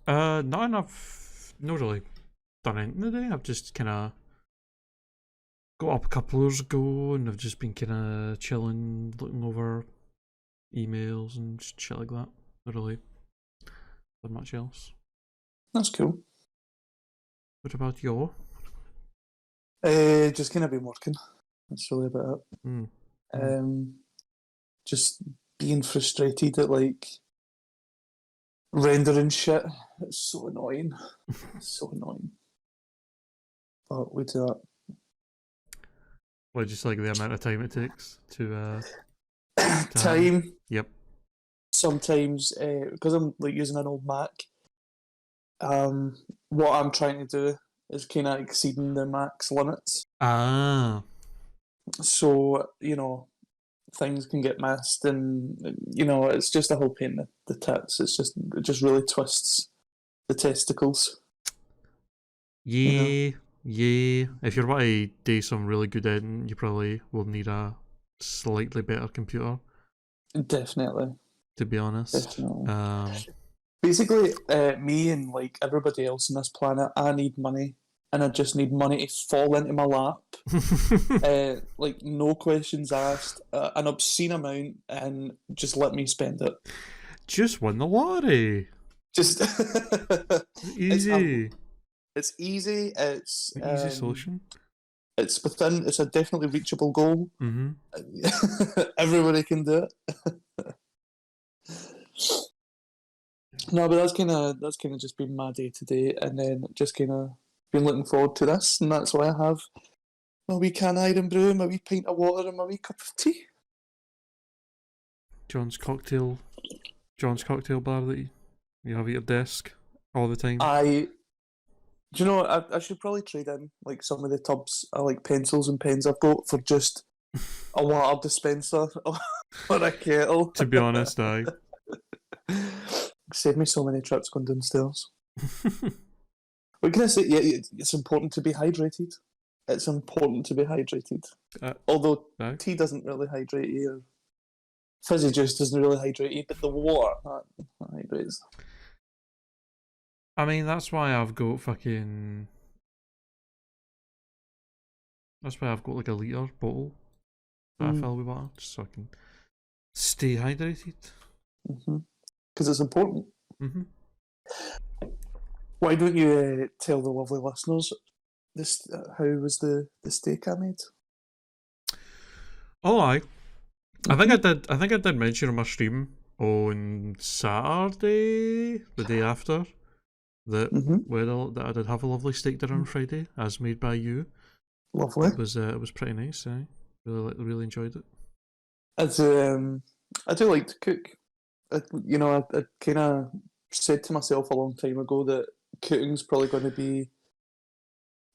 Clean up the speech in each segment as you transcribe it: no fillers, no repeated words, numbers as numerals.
Not enough. Not really done anything today. I've just kind of got up a couple hours ago, and I've just been kind of chilling, looking over emails and just shit like that. Not really done much else. That's cool. What about you? Just kind of been working. That's really about it. Just being frustrated at like rendering shit. It's so annoying. So annoying. But we do that. Well, just like the amount of time it takes to Time. Yep. Sometimes, because I'm like using an old Mac, what I'm trying to do is kind of exceeding the max limits. Ah. So, things can get missed, and it's just a whole pain in the tits. It just really twists the testicles. Yeah, yeah. If you're about to do some really good editing, you probably will need a slightly better computer. Definitely. To be honest. Definitely. Basically, me and like everybody else on this planet, I need money, and I just need money to fall into my lap. Like no questions asked, an obscene amount, and just let me spend it. Just win the lottery. Just easy. It's easy. It's an easy solution. It's a definitely reachable goal. Mm-hmm. Everybody can do it. No, but that's kind of just been my day today, and then just kind of been looking forward to this, and that's why I have my wee can of iron brew, my wee pint of water, and my wee cup of tea. John's cocktail bar that you have at your desk all the time. Do you know what? I should probably trade in like some of the tubs of like pencils and pens I've got for just a water dispenser or a kettle. To be honest, Saved me so many trips going downstairs. What can I say? Yeah, it's important to be hydrated. It's important to be hydrated. Although tea doesn't really hydrate you, or fizzy juice doesn't really hydrate you, but the water that hydrates. I mean, that's why I've got fucking. That's why I've got like a litre bottle that I fill with water, just so I can stay hydrated. Because it's important. Why don't you tell the lovely listeners this? How was the steak I made? Oh, I think I did. I think I did mention on my stream on Saturday, the day after, that that I did have a lovely steak dinner on Friday, as made by you. Lovely. It was pretty nice. Really enjoyed it. I do like to cook. I kind of said to myself a long time ago that cooking's probably going to be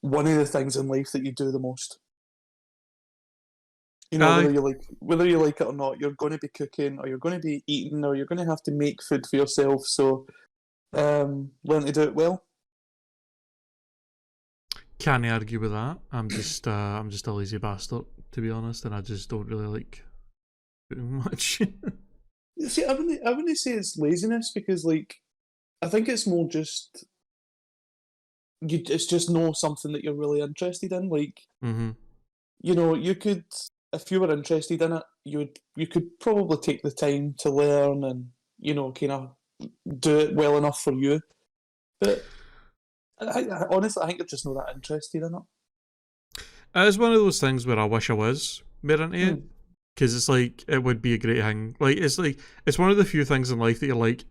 one of the things in life that you do the most. Whether you like it or not, you're going to be cooking, or you're going to be eating, or you're going to have to make food for yourself. So, learn to do it well. Can't argue with that. I'm just a lazy bastard, to be honest, and I just don't really like cooking much. See, I wouldn't say it's laziness, because like I think it's more just it's just not something that you're really interested in. Like, you could, if you were interested in it, you could probably take the time to learn and kind of do it well enough for you. But honestly, I think you're just not that interested in it. It's one of those things where I wish I was more into it, because it's like it would be a great thing. Like it's one of the few things in life that you're like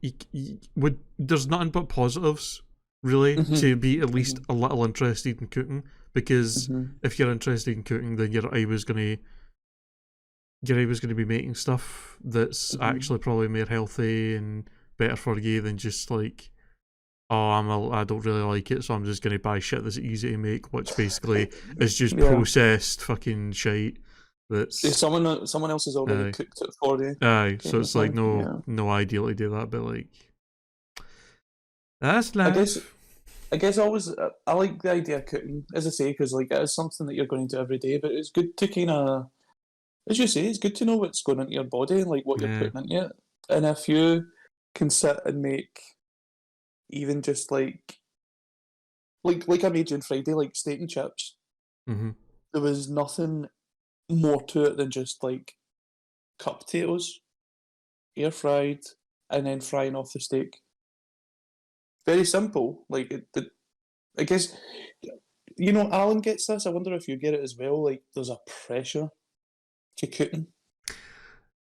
there's nothing but positives really to be at least a little interested in cooking, because if you're interested in cooking, then you're always gonna be making stuff that's actually probably more healthy and better for you than just like, I don't really like it, so I'm just gonna buy shit that's easy to make, which basically is just processed fucking shit. That's someone else has already cooked it for you. So it's like no ideal to do that, but like that's life. I guess I like the idea of cooking, as I say, because like it is something that you're going to do every day. But it's good to kind of, as you say, it's good to know what's going into your body and like what you're putting into it. And if you can sit and make even just like I made you on Friday, like steak and chips. Mm-hmm. There was nothing more to it than just like cut potatoes, air fried, and then frying off the steak. Very simple. Like I guess Alan gets this. I wonder if you get it as well. Like there's a pressure to cooking.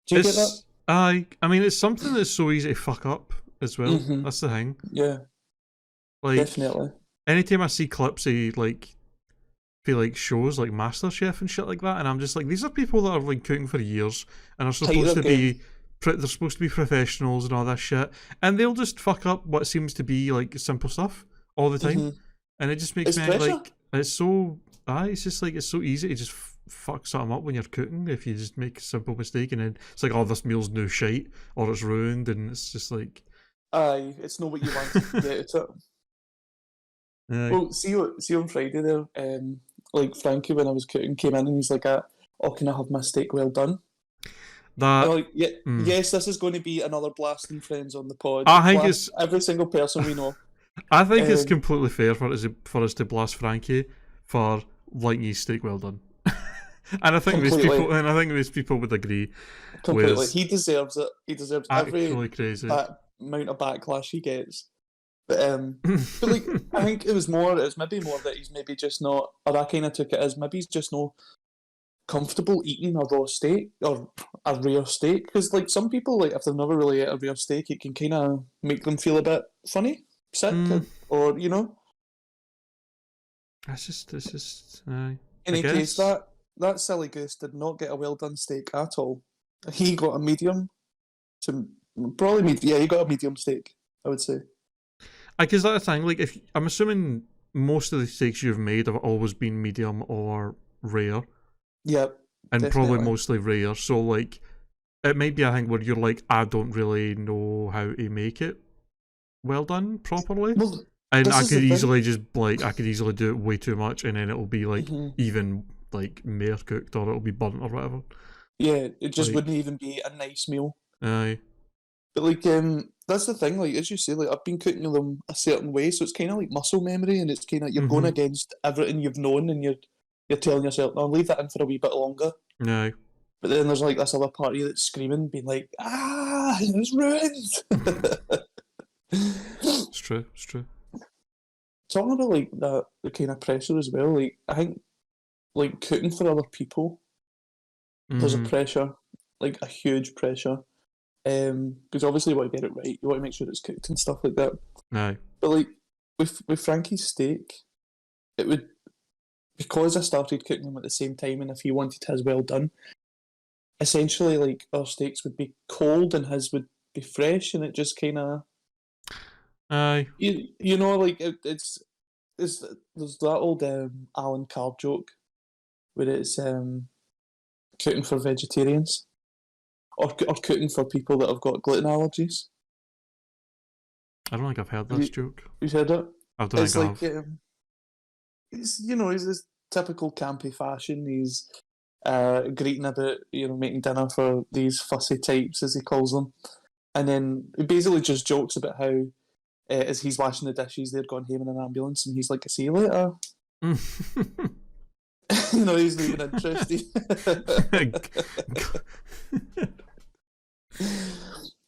Do you get that? I mean, it's something that's so easy to fuck up as well. Mm-hmm. That's the thing. Yeah, like definitely. Anytime I see clips of like feel like shows like MasterChef and shit like that, and I'm just like, these are people that are like cooking for years and are supposed to be they're supposed to be professionals and all that shit, and they'll just fuck up what seems to be like simple stuff all the time. Mm-hmm. And it just makes me like, it's so it's just like, it's so easy to just fuck something up when you're cooking if you just make a simple mistake, and then it's like, oh, this meal's no shite or it's ruined, and it's just like, it's not what you want to get at it. Well, see on Friday there, like Frankie, when I was cooking, came in and he's like, "Oh, can I have my steak well done?" That, like, yes, this is going to be another blasting friends on the pod. I think it's every single person we know. I think it's completely fair for us to blast Frankie for liking his steak well done. And I think these people would agree. Completely, he deserves it. He deserves every crazy amount of backlash he gets. But like, I think it was maybe more that he's maybe just not, or I kind of took it as maybe he's just not comfortable eating a raw steak or a rare steak, because like some people, like if they've never really ate a rare steak, it can kind of make them feel a bit funny, sick, or It's just. In any case, that silly goose did not get a well done steak at all. He got a medium to probably medium. Yeah, he got a medium steak, I would say. Because that's the thing. Like, if I'm assuming most of the steaks you've made have always been medium or rare. Yep. And definitely. Probably mostly rare. So like, it might be a thing where you're like, I don't really know how to make it well done properly. Well, and I could easily do it way too much, and then it'll be like even like mere cooked, or it'll be burnt or whatever. Yeah, it just wouldn't even be a nice meal. Aye. But like, that's the thing. Like, as you say, like I've been cooking them a certain way, so it's kind of like muscle memory, and it's kind of you're going against everything you've known, and you're telling yourself, "No, I'll leave that in for a wee bit longer." Aye. But then there's like this other party that's screaming, being like, it's ruined. It's true. Talking about like the kind of pressure as well. Like I think, like cooking for other people, there's a pressure, like a huge pressure. Because obviously you want to get it right, you want to make sure it's cooked and stuff like that. Aye. But like with Frankie's steak, it would, because I started cooking them at the same time, and if he wanted his well done, essentially like our steaks would be cold and his would be fresh, and it just kind of, aye, like it's there's that old Alan Carr joke where it's cooking for vegetarians. Or cooking for people that have got gluten allergies. I don't think I've heard this joke. You've heard it? I don't think I have. He's this typical campy fashion. He's greeting about, making dinner for these fussy types, as he calls them. And then he basically just jokes about how, as he's washing the dishes, they're gone home in an ambulance, and he's like, "See you later." He's not even interested.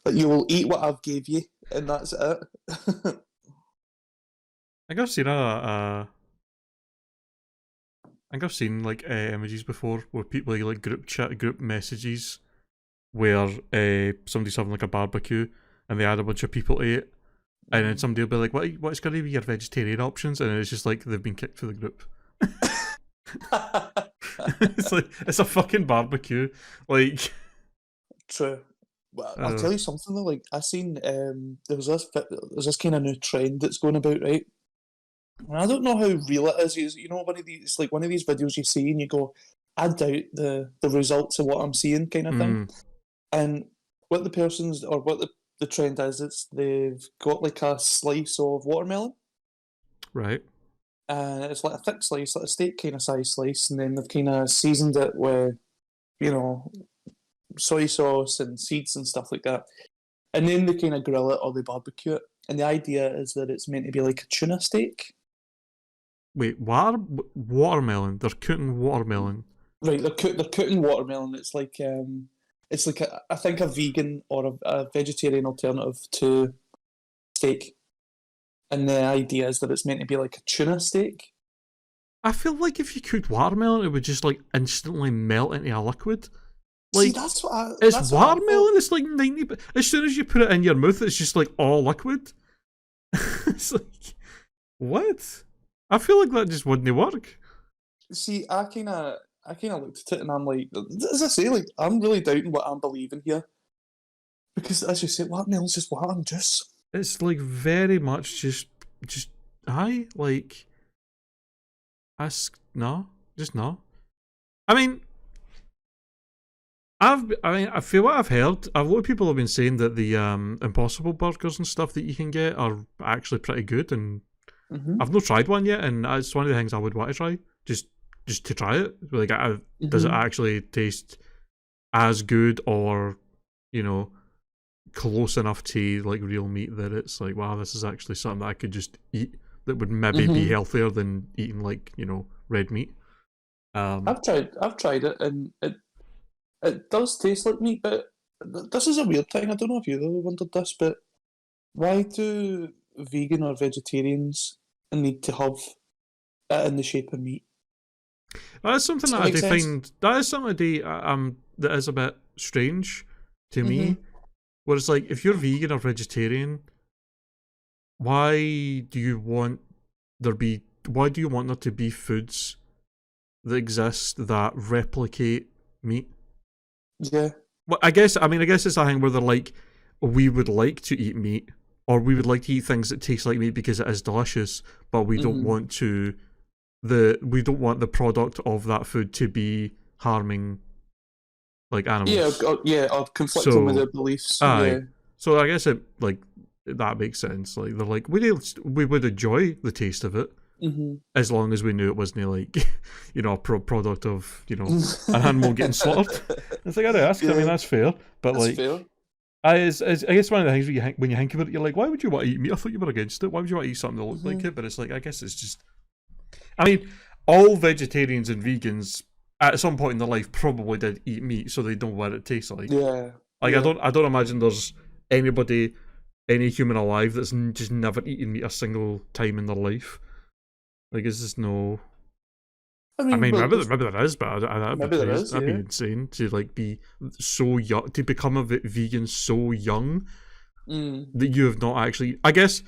But you will eat what I've gave you, and that's it. I think I've seen like images before where people like group messages where somebody's having like a barbecue and they add a bunch of to it, and then somebody will be like, what's going to be your vegetarian options? And it's just like they've been kicked for the group. It's like, it's a fucking barbecue. Like, true. Well, I'll tell you something though. Like, I seen there's this kind of new trend that's going about, right? And I don't know how real it is. One of these videos you see and you go, I doubt the results of what I'm seeing, kind of thing. And what the person's, or what the trend is, they've got like a slice of watermelon, right? And it's like a thick slice, like a steak kind of size slice, and then they've kind of seasoned it with, soy sauce and seeds and stuff like that. And then they kind of grill it or they barbecue it. and the idea is that it's meant to be like a tuna steak. Wait, watermelon? They're cooking watermelon. Right, they're cooking watermelon. It's like I think a vegan or a vegetarian alternative to steak, and the idea is that it's meant to be like a tuna steak. I feel like if you cooked watermelon, it would just like instantly melt into a liquid. See, Like that's what I. it's That's what I watermelon. thought. It's like 90. As soon as you put it in your mouth, it's just like all liquid. It's like what? I feel like that just wouldn't work. See, I kind of looked at it and I'm like, as I say, like I'm really doubting what I'm believing here because, as you say, watermelon's just water and juice. It's like very much just I like. No, just no. I mean, I feel what I've heard. A lot of people have been saying that the Impossible burgers and stuff that you can get are actually pretty good, and I've not tried one yet, and it's one of the things I would want to try, just to try it. Like, does it actually taste as good, or close enough to like real meat that it's like, wow, this is actually something that I could just eat that would maybe be healthier than eating like red meat. I've tried it, and it does taste like meat, but this is a weird thing. I don't know if you ever wondered this, but why do vegan or vegetarians need to have it in the shape of meat? That is something that I do find. That is something that is a bit strange to me. Where it's like, if you're vegan or vegetarian, why do you want there to be foods that exist that replicate meat? Yeah. Well, I guess it's a thing where they're like, we would like to eat meat, or we would like to eat things that taste like meat because it is delicious, but we don't want the product of that food to be harming like animals. Or conflicting with their beliefs. Yeah. So I guess that makes sense. Like, they're like, we would enjoy the taste of it, as long as we knew it wasn't like a product of an animal getting slaughtered. It's like, I ask. Yeah. I mean, that's fair, but that's fair. I guess one of the things when you think about it, you're like, why would you want to eat meat? I thought you were against it. Why would you want to eat something that looked like it? But it's like, I guess it's just. I mean, all vegetarians and vegans at some point in their life probably did eat meat, so they know what it tastes like. Yeah. Like, yeah. I don't imagine there's any human alive that's just never eaten meat a single time in their life. Like, is this no? I mean maybe there is, but that'd be insane to like be so young, to become a vegan so young that you have not actually. I guess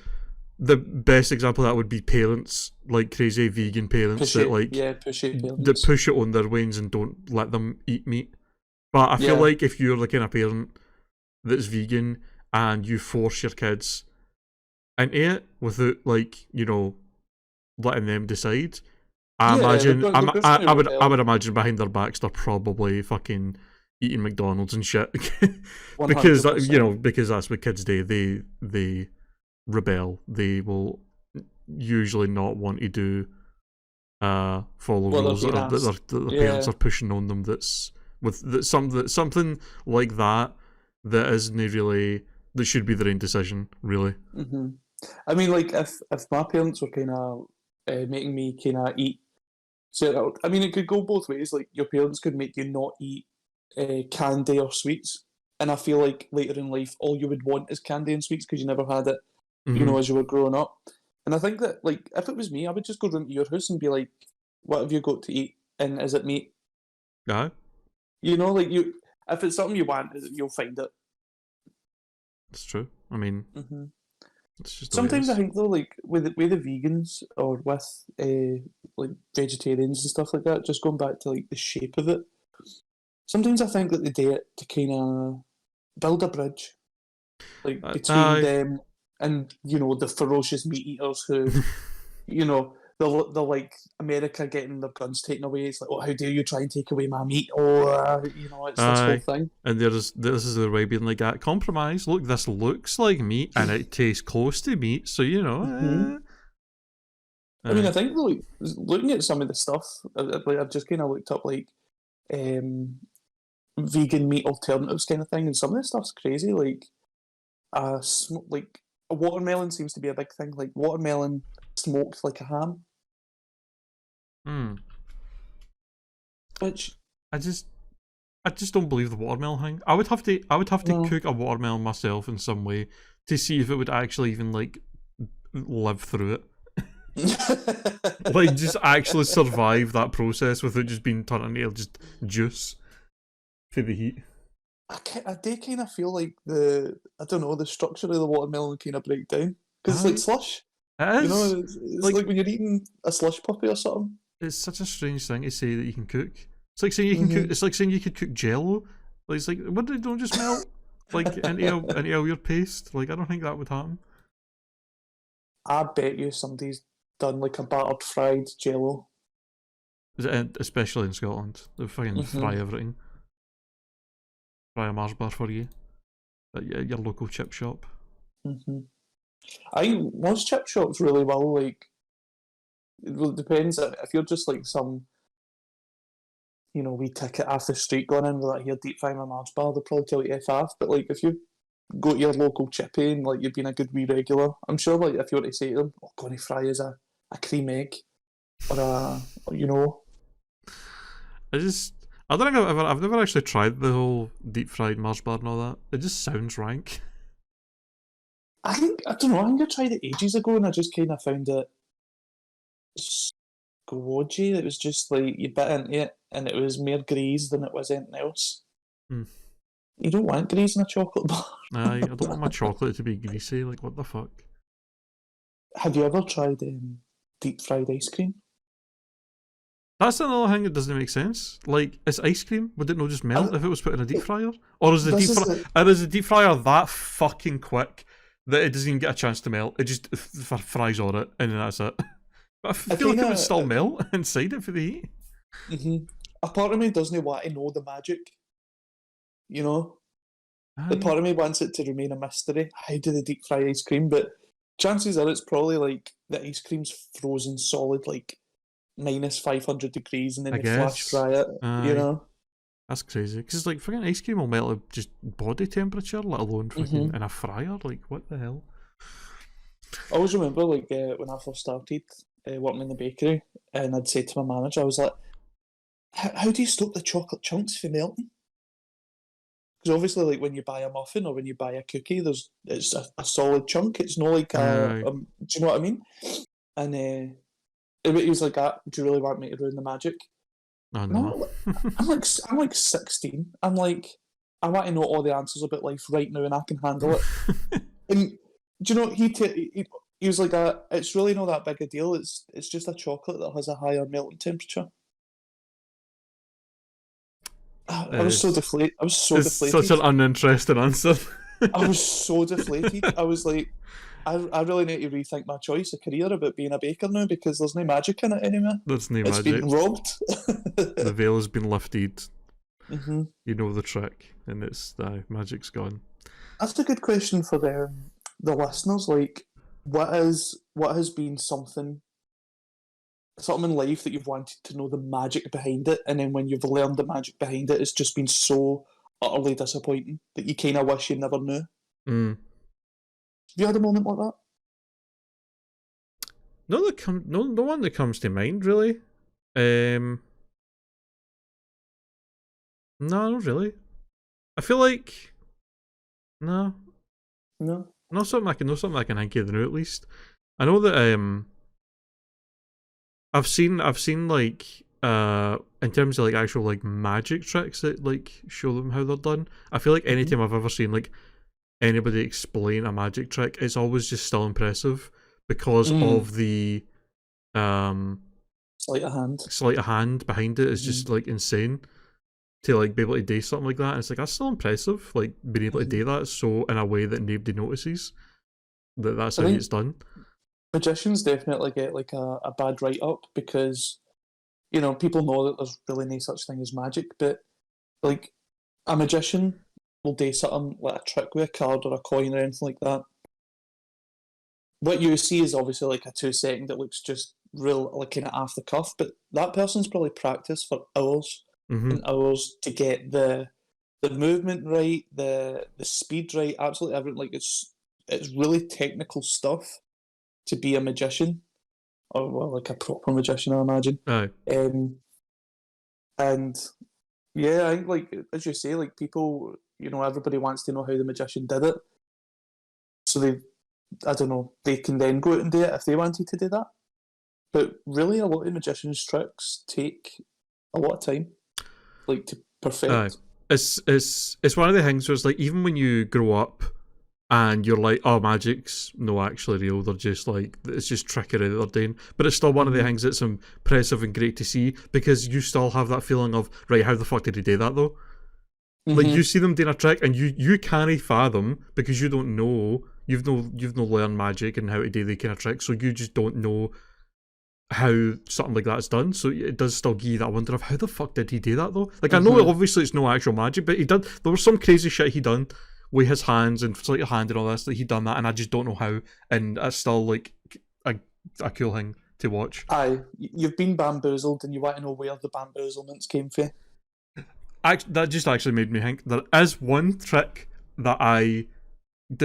the best example of that would be parents, like crazy vegan parents that push it on their wains and don't let them eat meat. But I feel like if you're the kind of parent that's vegan and you force your kids into it without letting them decide, I would imagine behind their backs they're probably fucking eating McDonald's and shit because because that's what kids do. They rebel. They will usually not want to do follow rules that their parents are pushing on them. Something like that isn't really, that should be their own decision, really. I mean, like, if my parents were kind of making me kind of eat, so I mean, it could go both ways. Like, your parents could make you not eat candy or sweets, and I feel like later in life all you would want is candy and sweets because you never had it as you were growing up. And I think that, like, if it was me, I would just go round to your house and be like, what have you got to eat, and is it meat? Yeah. If it's something you want, you'll find it. It's true. I mean, it's just sometimes I think though, like with the vegans or with like vegetarians and stuff like that, just going back to like the shape of it. Sometimes I think that they do it to kind of build a bridge, like between them and the ferocious meat eaters who, they're like America getting their guns taken away. It's like, oh, how dare you try and take away my meat? Oh, it's this whole thing. And this is their way of being like, compromise. Look, this looks like meat and it tastes close to meat, so I mean, I think like looking at some of the stuff, I've just kind of looked up like vegan meat alternatives kind of thing, and some of the stuff's crazy. Like a watermelon seems to be a big thing. Like watermelon smoked like a ham. Hmm. Which I just don't believe the watermelon thing. I would have to no. cook a watermelon myself in some way to see if it would actually even like live through it. Like just actually survive that process without just being turned into just juice for the heat. I do kind of feel like the structure of the watermelon kind of break down because it's like Aye. slush. It You is. know, it's like when you're eating a slush puppy or something. It's such a strange thing to say that you can cook. It's like saying you can cook. It's like saying you could cook Jello. Like it's like, what? Don't just melt like into a weird paste. Like I don't think that would happen. I bet you somebody's done like a battered fried Jello. Especially in Scotland, they fucking fry everything. Fry a Mars bar for you at your local chip shop. I think most chip shops really will like. It depends if you're just like some, wee ticket off the street going in with that here deep fry my Mars bar, they'll probably tell you F off. But like if you go to your local chippy and like you've been a good wee regular, I'm sure like if you were to say to them, "Oh, going to fry is a cream egg," or I don't think I've never actually tried the whole deep fried Mars bar and all that. It just sounds rank. I don't know. I think I tried it ages ago and I just kind of found it squodgy. It was just like you bit into it and it was more grease than it was anything else. You don't want grease in a chocolate bar. I don't want my chocolate to be greasy. Like what the fuck? Have you ever tried deep fried ice cream? That's another thing that doesn't make sense. Like, it's ice cream. Would it not just melt if it was put in a deep fryer? Or is the deep fryer that fucking quick that it doesn't even get a chance to melt? It just fries on it, and then that's it. But I feel like it would still melt inside it for the heat. A part of me doesn't want to know the magic. You know? Aye. The part of me wants it to remain a mystery. How do they deep fry ice cream? But chances are it's probably like the ice cream's frozen solid, like minus 500 degrees, and then they flash fry it. You know? That's crazy. Because like fucking ice cream will melt at just body temperature, let alone fucking in a fryer. Like, what the hell? I always remember, like, when I first started working in the bakery, and I'd say to my manager, I was like, how do you stop the chocolate chunks from melting? Because obviously, like, when you buy a muffin or when you buy a cookie, it's a solid chunk. It's not like do you know what I mean? And he was like, do you really want me to ruin the magic? Oh, no. I'm like 16. I'm like, I want to know all the answers about life right now, and I can handle it. And do you know he was like, it's really not that big a deal. It's just a chocolate that has a higher melting temperature. I was so deflated. It's such an uninteresting answer. I was so deflated. I was like, I really need to rethink my choice of career about being a baker now because there's no magic in it anymore. There's no magic. It's been robbed. The veil has been lifted. You know the trick, and it's magic's gone. That's a good question for the listeners. Like, what has been something in life that you've wanted to know the magic behind it, and then when you've learned the magic behind it, it's just been so utterly disappointing that you kind of wish you never knew. Have you had a moment like that? No one that comes to mind really. No, not really. I feel like no, not something I can think of now. At least I know that I've seen like in terms of like actual like magic tricks that like show them how they're done. I feel like anytime I've ever seen like anybody explain a magic trick, it's always just still impressive because of the sleight of hand behind it is just like insane to like be able to do something like that. And it's like that's still impressive, like being able to do that so in a way that nobody notices that's how it's done. Magicians definitely get like a bad write up because people know that there's really no such thing as magic, but like a magician will do something like a trick with a card or a coin or anything like that. What you see is obviously like a 2-second that looks just real, like kind of off the cuff, but that person's probably practiced for hours and hours to get the movement right, the speed right, absolutely everything. Like it's it's really technical stuff to be a magician, or well, like a proper magician, I imagine. Aye. And yeah, I think like as you say, like people, everybody wants to know how the magician did it, so I don't know, they can then go out and do it if they wanted to do that. But really, a lot of magicians' tricks take a lot of time, like to perfect. Aye. It's one of the things where it's like, even when you grow up and you're like, oh, magic's no actually real, they're just like, it's just trickery that they're doing, but it's still one of the things that's impressive and great to see, because you still have that feeling of, right, how the fuck did he do that though? Like, you see them doing a trick and you can't fathom, because you don't know, you've no learned magic and how to do the kind of trick, so you just don't know how something like that's done. So it does still give you that wonder of, how the fuck did he do that though? Like, I know obviously it's no actual magic, but there was some crazy shit he done with his hands and sleight of hand and all this, that he done that, and I just don't know how, and it's still like a cool thing to watch. Aye, you've been bamboozled and you want to know where the bamboozlements came from. That just actually made me think there is one trick that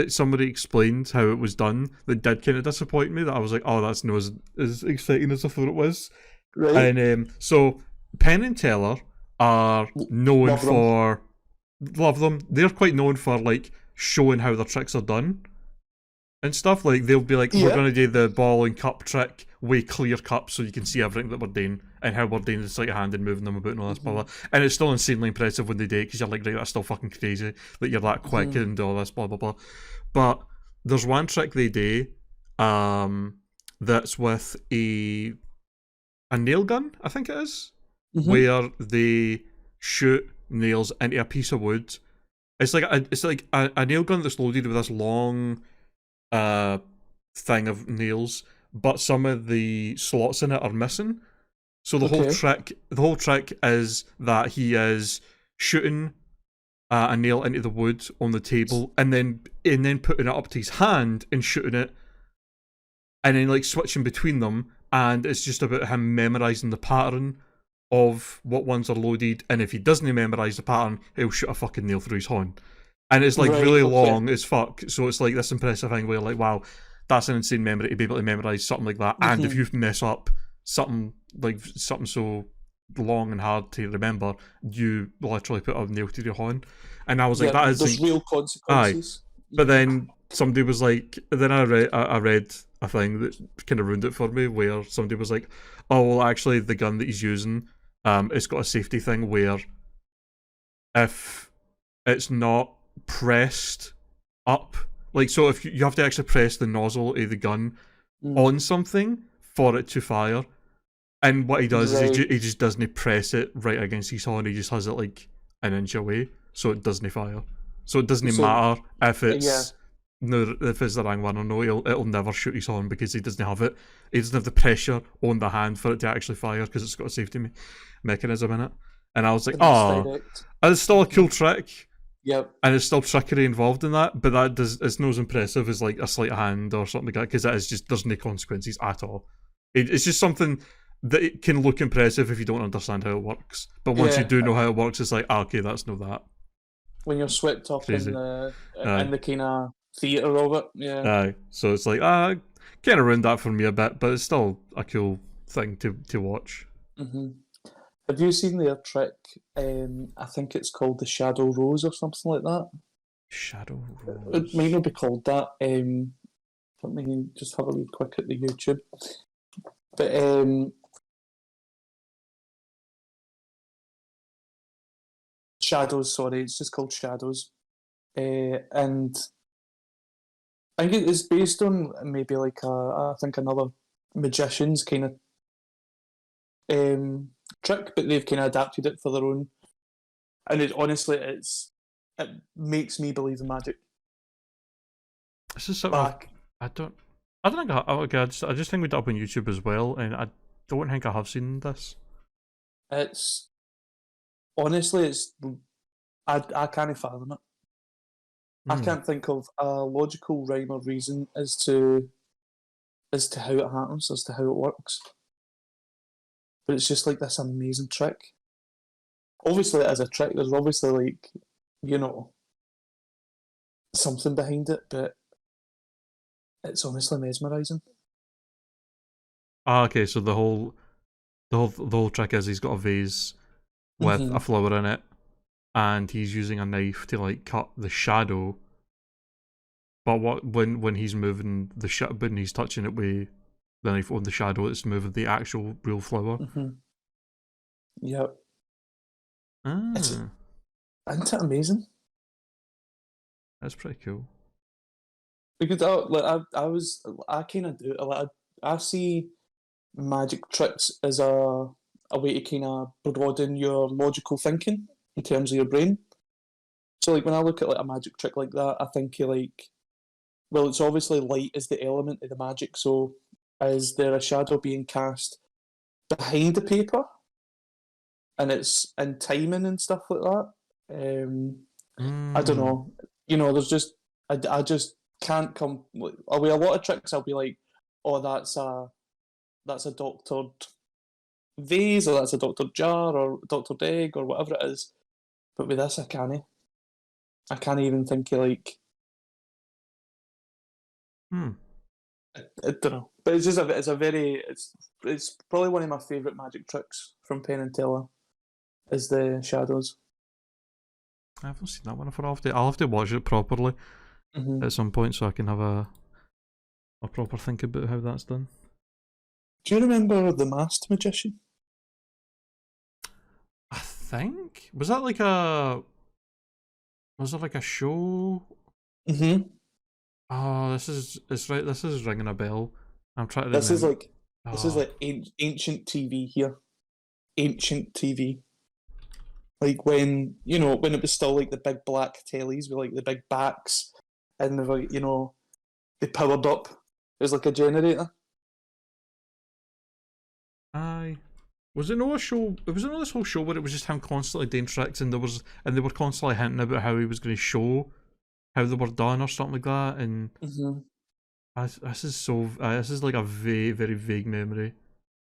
somebody explained how it was done that did kind of disappoint me, that I was like, oh, that's not as exciting as I thought it was. Right. And so Penn and Teller are known for... Love them. They're quite known for like showing how their tricks are done and stuff. Like, they'll be like, we're going to do the ball and cup trick with clear cups so you can see everything that we're doing and how we're doing the sleight of hand and moving them about and all this, blah, blah. And it's still insanely impressive when they do it, because you're like, right, that's still fucking crazy that you're that quick and all this, blah, blah, blah. But there's one trick they do that's with a nail gun, I think it is, where they shoot nails into a piece of wood. It's like a nail gun that's loaded with this long thing of nails, but some of the slots in it are missing. So the whole trick is that he is shooting a nail into the wood on the table, and then putting it up to his hand and shooting it, and then like switching between them, and it's just about him memorizing the pattern of what ones are loaded, and if he doesn't memorize the pattern, he'll shoot a fucking nail through his horn. And it's like really long as fuck, so it's like this impressive thing where like, wow, that's an insane memory to be able to memorize something like that. And if you mess up something so long and hard to remember, you literally put a nail to your horn. And I was like, that is there's real consequences. But then somebody was like, then I read a thing that kind of ruined it for me, where somebody was like, oh, well, actually the gun that he's using, it's got a safety thing where if it's not pressed up, like, so if you have to actually press the nozzle of the gun on something for it to fire, and what he does is he just doesn't press it right against his horn, he just has it like an inch away, so it doesn't fire. So it doesn't matter if it's if it's the wrong one or no, it'll never shoot his horn, because he doesn't have it. He doesn't have the pressure on the hand for it to actually fire, because it's got a safety mechanism in it. And I was like, oh, it's still a cool trick. Yep. And it's still trickery involved in that, but it's not as impressive as like a sleight of hand or something like that, because that is just, there's no consequences at all. It's just something that it can look impressive if you don't understand how it works. But once you do know how it works, it's like, okay, that's not that. When you're swept up in the kind of theatre of it, Aye. So it's like, kind of ruined that for me a bit, but it's still a cool thing to watch. Have you seen their trick? I think it's called the Shadow Rose or something like that. Shadow Rose. It might not be called that. Let me just have a look quick at the YouTube. But Shadows, sorry, it's just called Shadows. And I think it's based on maybe like I think another magician's kind of trick, but they've kind of adapted it for their own. And it makes me believe in magic. This is something I don't think I just think we did it up on YouTube as well, and I don't think I have seen this. It's honestly, I can't fathom it. I can't think of a logical rhyme or reason as to how it happens, as to how it works. But it's just like this amazing trick. Obviously, it is a trick. There's obviously, like, something behind it, but It's honestly mesmerising. Ah, okay, so the whole trick is he's got a vase with a Mm-hmm. flower in it, and he's using a knife to like cut the shadow. But when he's moving when he's touching it with the knife on the shadow, it's moving the actual real flower. Mm-hmm. Yep. It's Ah, isn't it amazing? that's pretty cool. Because I kind of do like I see magic tricks as a way to kind of broaden your logical thinking in terms of your brain. So like when I look at like a magic trick like that, I think like, well, it's obviously light is the element of the magic. So is there a shadow being cast behind the paper, and it's in timing and stuff like that? I don't Mm. know. You know, there's just I just can't come. With a lot of tricks, I'll be like, oh, that's a doctored vase, or that's a doctored jar, or doctored egg, or whatever it is. But with this, I can't. I can't even think of like Hmm. I don't know. But it's just it's a very it's probably one of my favourite magic tricks from Penn and Teller is the shadows. I haven't seen that one before. I'll have to watch it properly Mm-hmm. at some point so I can have a proper think about how that's done. Do you remember the Masked Magician? I think was it like a show? Mm-hmm. Oh, it's right. This is ringing a bell. I'm trying to This is remember. like this is Oh, like ancient TV here. Ancient TV. Like when when it was still like the big black tellies with like the big backs and the like they powered up. It was like a generator. aye. Was it no a show? It was not this whole show where it was just him constantly doing tricks, and they were constantly hinting about how he was going to show how they were done or something like that. And Mm-hmm. this is like a very very vague memory.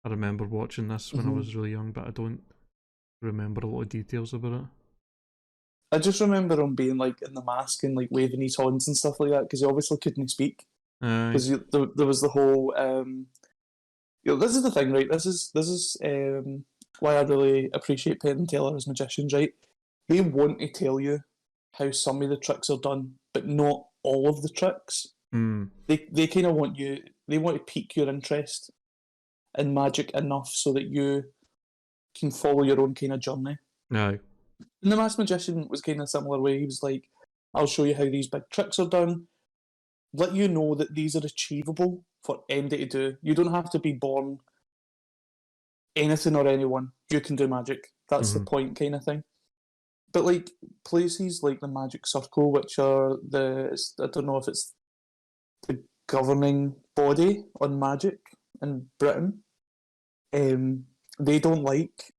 I remember watching this when I Mm-hmm. was really young, but I don't remember a lot of details about it. I just remember him being like in the mask and like waving his horns and stuff like that because he obviously couldn't speak Aye. because there was the whole this is the thing, right? This is why I really appreciate Penn and Teller as magicians, right? They want to tell you how some of the tricks are done, but not all of the tricks. Hmm. They kind of want you. They want to pique your interest in magic enough so that you can follow your own kind of journey. Aye. And the Masked Magician was kind of similar way. He was like, "I'll show you how these big tricks are done. Let you know that these are achievable for anybody to do. You don't have to be born anything or anyone. You can do magic. That's the Mm-hmm. point, kind of thing." But like places like the Magic Circle, which are I don't know if it's the governing body on magic in Britain, they don't like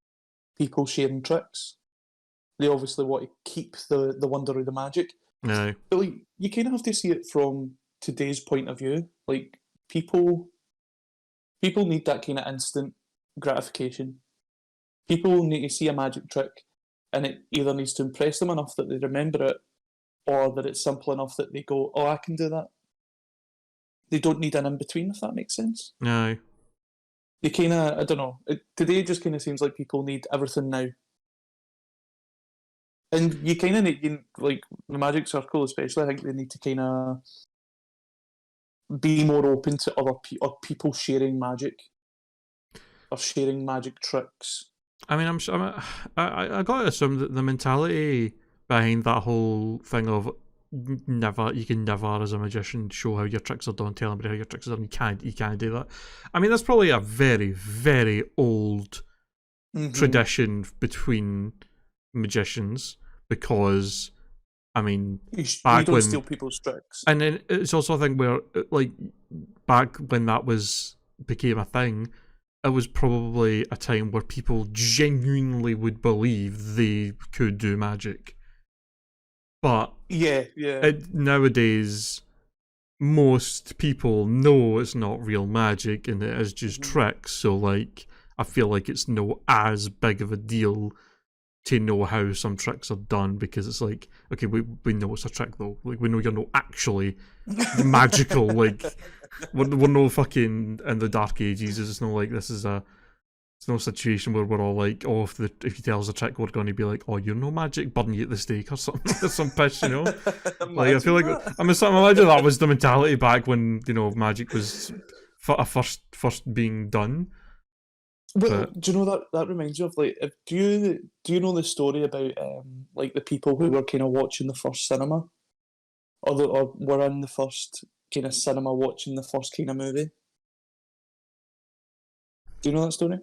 people sharing tricks. They obviously want to keep the wonder of the magic. Aye. But like you kind of have to see it from today's point of view. Like people people need that kind of instant gratification. People need to see a magic trick and it either needs to impress them enough that they remember it or that it's simple enough that they go, "Oh, I can do that." They don't need an in between, if that makes sense. Aye. They kind of, I don't know. Today it just kind of seems like people need everything now. And you kind of need, like, the Magic Circle especially, I think they need to kind of be more open to or people sharing magic or sharing magic tricks. I mean, I gotta assume that the mentality behind that whole thing of you can never as a magician show how your tricks are done, tell anybody how your tricks are done. You can't do that. I mean, that's probably a very very old Mm-hmm. tradition between magicians because I mean You back don't when steal people's tricks. and then it's also a thing where like back when that was became a thing, it was probably a time where people genuinely would believe they could do magic. But Yeah, yeah. nowadays, most people know it's not real magic and it is just Mm-hmm. tricks. So, like, I feel like it's no as big of a deal to know how some tricks are done, because it's like, okay, we know it's a trick though. Like, we know you're not actually magical. Like, we're no fucking in the Dark Ages. It's no like this is a. It's no situation where we're all like, oh, if you tell us a trick, we're going to be like, oh, you're no magic, burn you at the stake or something, or some piss, you know. Like, I feel like I imagine that was the mentality back when, you know, magic was first being done. But do you know that reminds me of, like, do you know the story about like the people who were kind of watching the first cinema, or were in the first kind of cinema watching the first kind of movie? Do you know that story?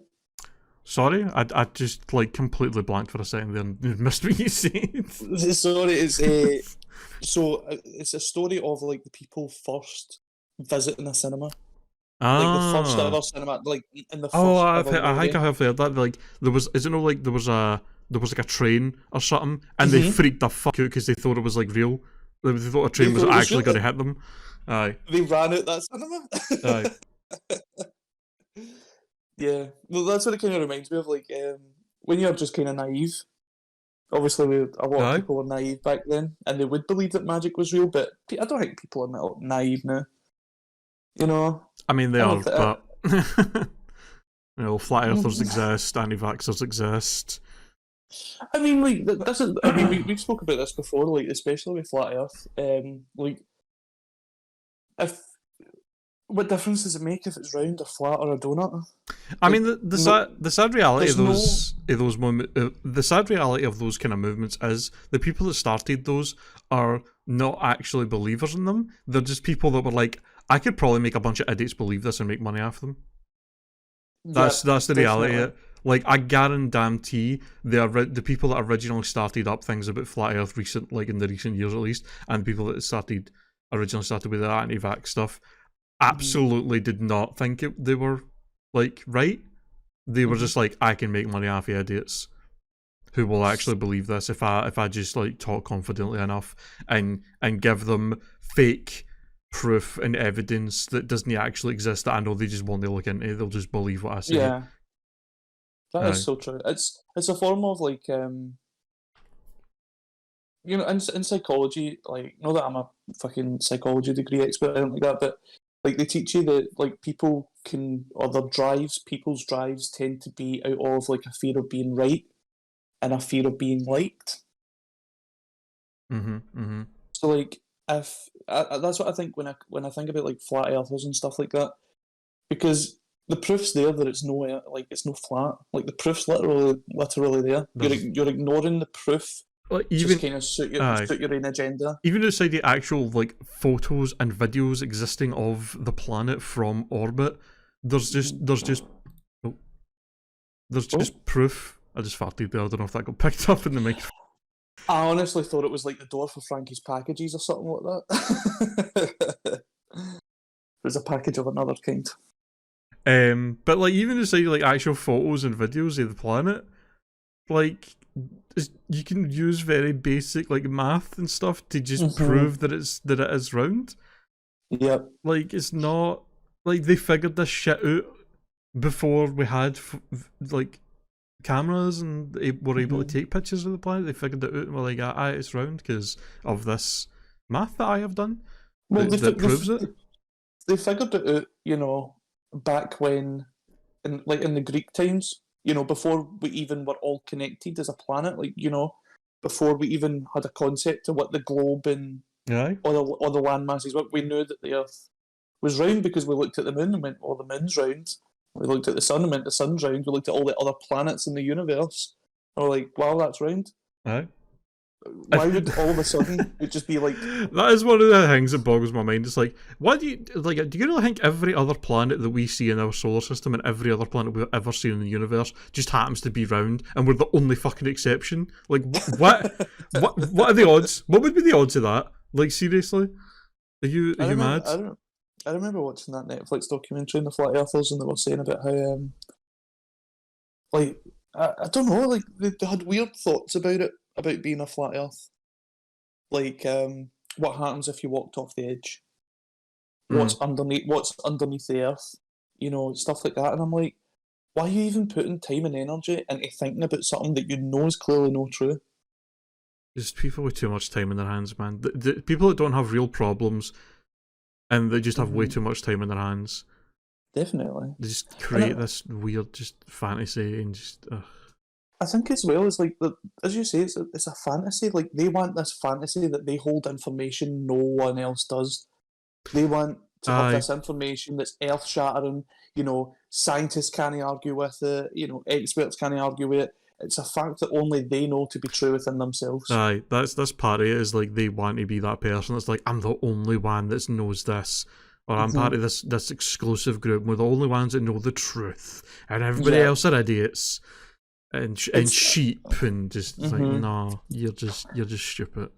Sorry, I just like completely blanked for a second there and missed what you said. Sorry, it's it's a story of like the people first visiting a cinema. Like the first ever cinema, like in the first I ever think movie. I have heard that. Like, there was like a train or something, and they freaked the fuck out because they thought it was like real. They thought a train was actually going to hit them. Aye. They ran out that cinema. Aye. Yeah, well, that's what it kind of reminds me of. Like, when you're just kind of naive. Obviously, a lot of people were naive back then, and they would believe that magic was real. But I don't think people are naive now. You know. I mean, they are, but you know, flat earthers exist, anti-vaxxers exist. I mean, like, this is. I mean, we've spoke about this before, like, especially with flat Earth. Like, what difference does it make if it's round or flat or a donut? I mean, the sad reality of the sad reality of those kind of movements is the people that started those are not actually believers in them. They're just people that were like, I could probably make a bunch of idiots believe this and make money off them. That's the reality. Like, I guarantee the people that originally started up things about flat Earth in the recent years at least, and people that originally started with the anti-vax stuff, absolutely did not think they were like right. They were just like, I can make money off of idiots who will actually believe this if I just like talk confidently enough and give them fake proof and evidence that doesn't actually exist that I know they just won't look into. They'll just believe what I say. Yeah, that is so true. It's a form of like you know, in psychology, like, not that I'm a fucking psychology degree expert or anything like that, but like, they teach you that like people's drives tend to be out of like a fear of being right and a fear of being liked. So like, if that's what I think when I think about like flat earthers and stuff like that, because the proof's there that it's no flat. Like, the proof's literally there. You're ignoring the proof. Like, even just kind of suit your own agenda. Even outside the actual like photos and videos existing of the planet from orbit, there's just proof. I just farted there. I don't know if that got picked up in the microphone. I honestly thought it was like the door for Frankie's packages or something like that. There's a package of another kind. But like, even inside like actual photos and videos of the planet, like, you can use very basic like math and stuff to just prove that it is round. Yep. Like, it's not like they figured this shit out before we had like cameras and were able to take pictures of the planet. They figured it out and were like, it's round because of this math that I have done. Well, that proves it. They figured it out, you know, back when, in the Greek times. You know, before we even were all connected as a planet, like, you know, before we even had a concept of what the globe and all the land masses were, we knew that the Earth was round because we looked at the moon and went, oh, the moon's round. We looked at the sun and went, the sun's round. We looked at all the other planets in the universe and we're like, wow, that's round. Aye. Why would all of a sudden it just be like... That is one of the things that boggles my mind. It's like, do you really think every other planet that we see in our solar system and every other planet we've ever seen in the universe just happens to be round and we're the only fucking exception? Like, what are the odds? What would be the odds of that? Like, seriously? Are you mad? I remember watching that Netflix documentary on the flat earthers, and they were saying about how like, I don't know, like, they had weird thoughts about it, about being a flat earth. Like, what happens if you walked off the edge? What's underneath the earth? You know, stuff like that. And I'm like, why are you even putting time and energy into thinking about something that you know is clearly not true? Just people with too much time in their hands, man. The people that don't have real problems and they just have way too much time in their hands. Definitely. They just create this weird just fantasy and just. I think as well as like as you say, it's a fantasy. Like they want this fantasy that they hold information no one else does. They want to have this information that's earth shattering. You know, scientists can't argue with it. You know, experts can't argue with it. It's a fact that only they know to be true within themselves. Aye, that's part of it. Is like they want to be that person. It's like I'm the only one that knows this, or I'm part of this exclusive group. We're the only ones that know the truth, and everybody else are idiots. And sheep and just like no, you're just stupid.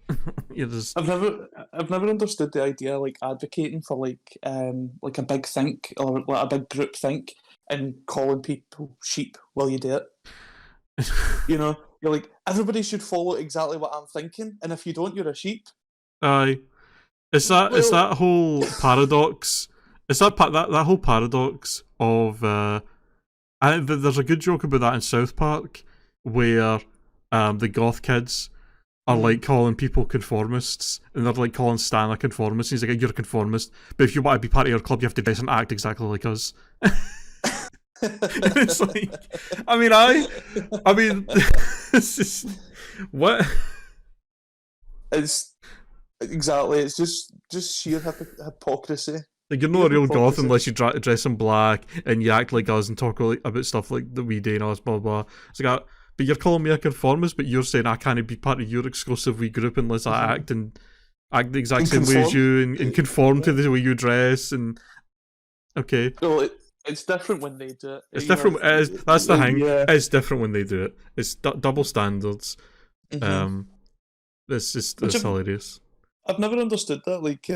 You're just. I've never understood the idea like advocating for like a big think or like a big group think and calling people sheep while you do it. You know, you're like everybody should follow exactly what I'm thinking, and if you don't, you're a sheep. Aye, it's that whole paradox. It's that whole paradox of. There's a good joke about that in South Park where the goth kids are like calling people conformists and they're like calling Stan a conformist. He's like, you're a conformist, but if you want to be part of your club, you have to dress and act exactly like us. It's like, I mean, it's just what? It's exactly. It's just sheer hypocrisy. Like, you're not a real goth unless you dress in black and you act like us and talk about stuff like that we do and us, blah, blah. It's like, but you're calling me a conformist, but you're saying I can't be part of your exclusive wee group unless I act the exact same way as you and conform to the way you dress. And okay. Well, it's different when they do it. It's different. That's the thing. Yeah. It's different when they do it. It's double standards. It's just hilarious. I've never understood that. Like,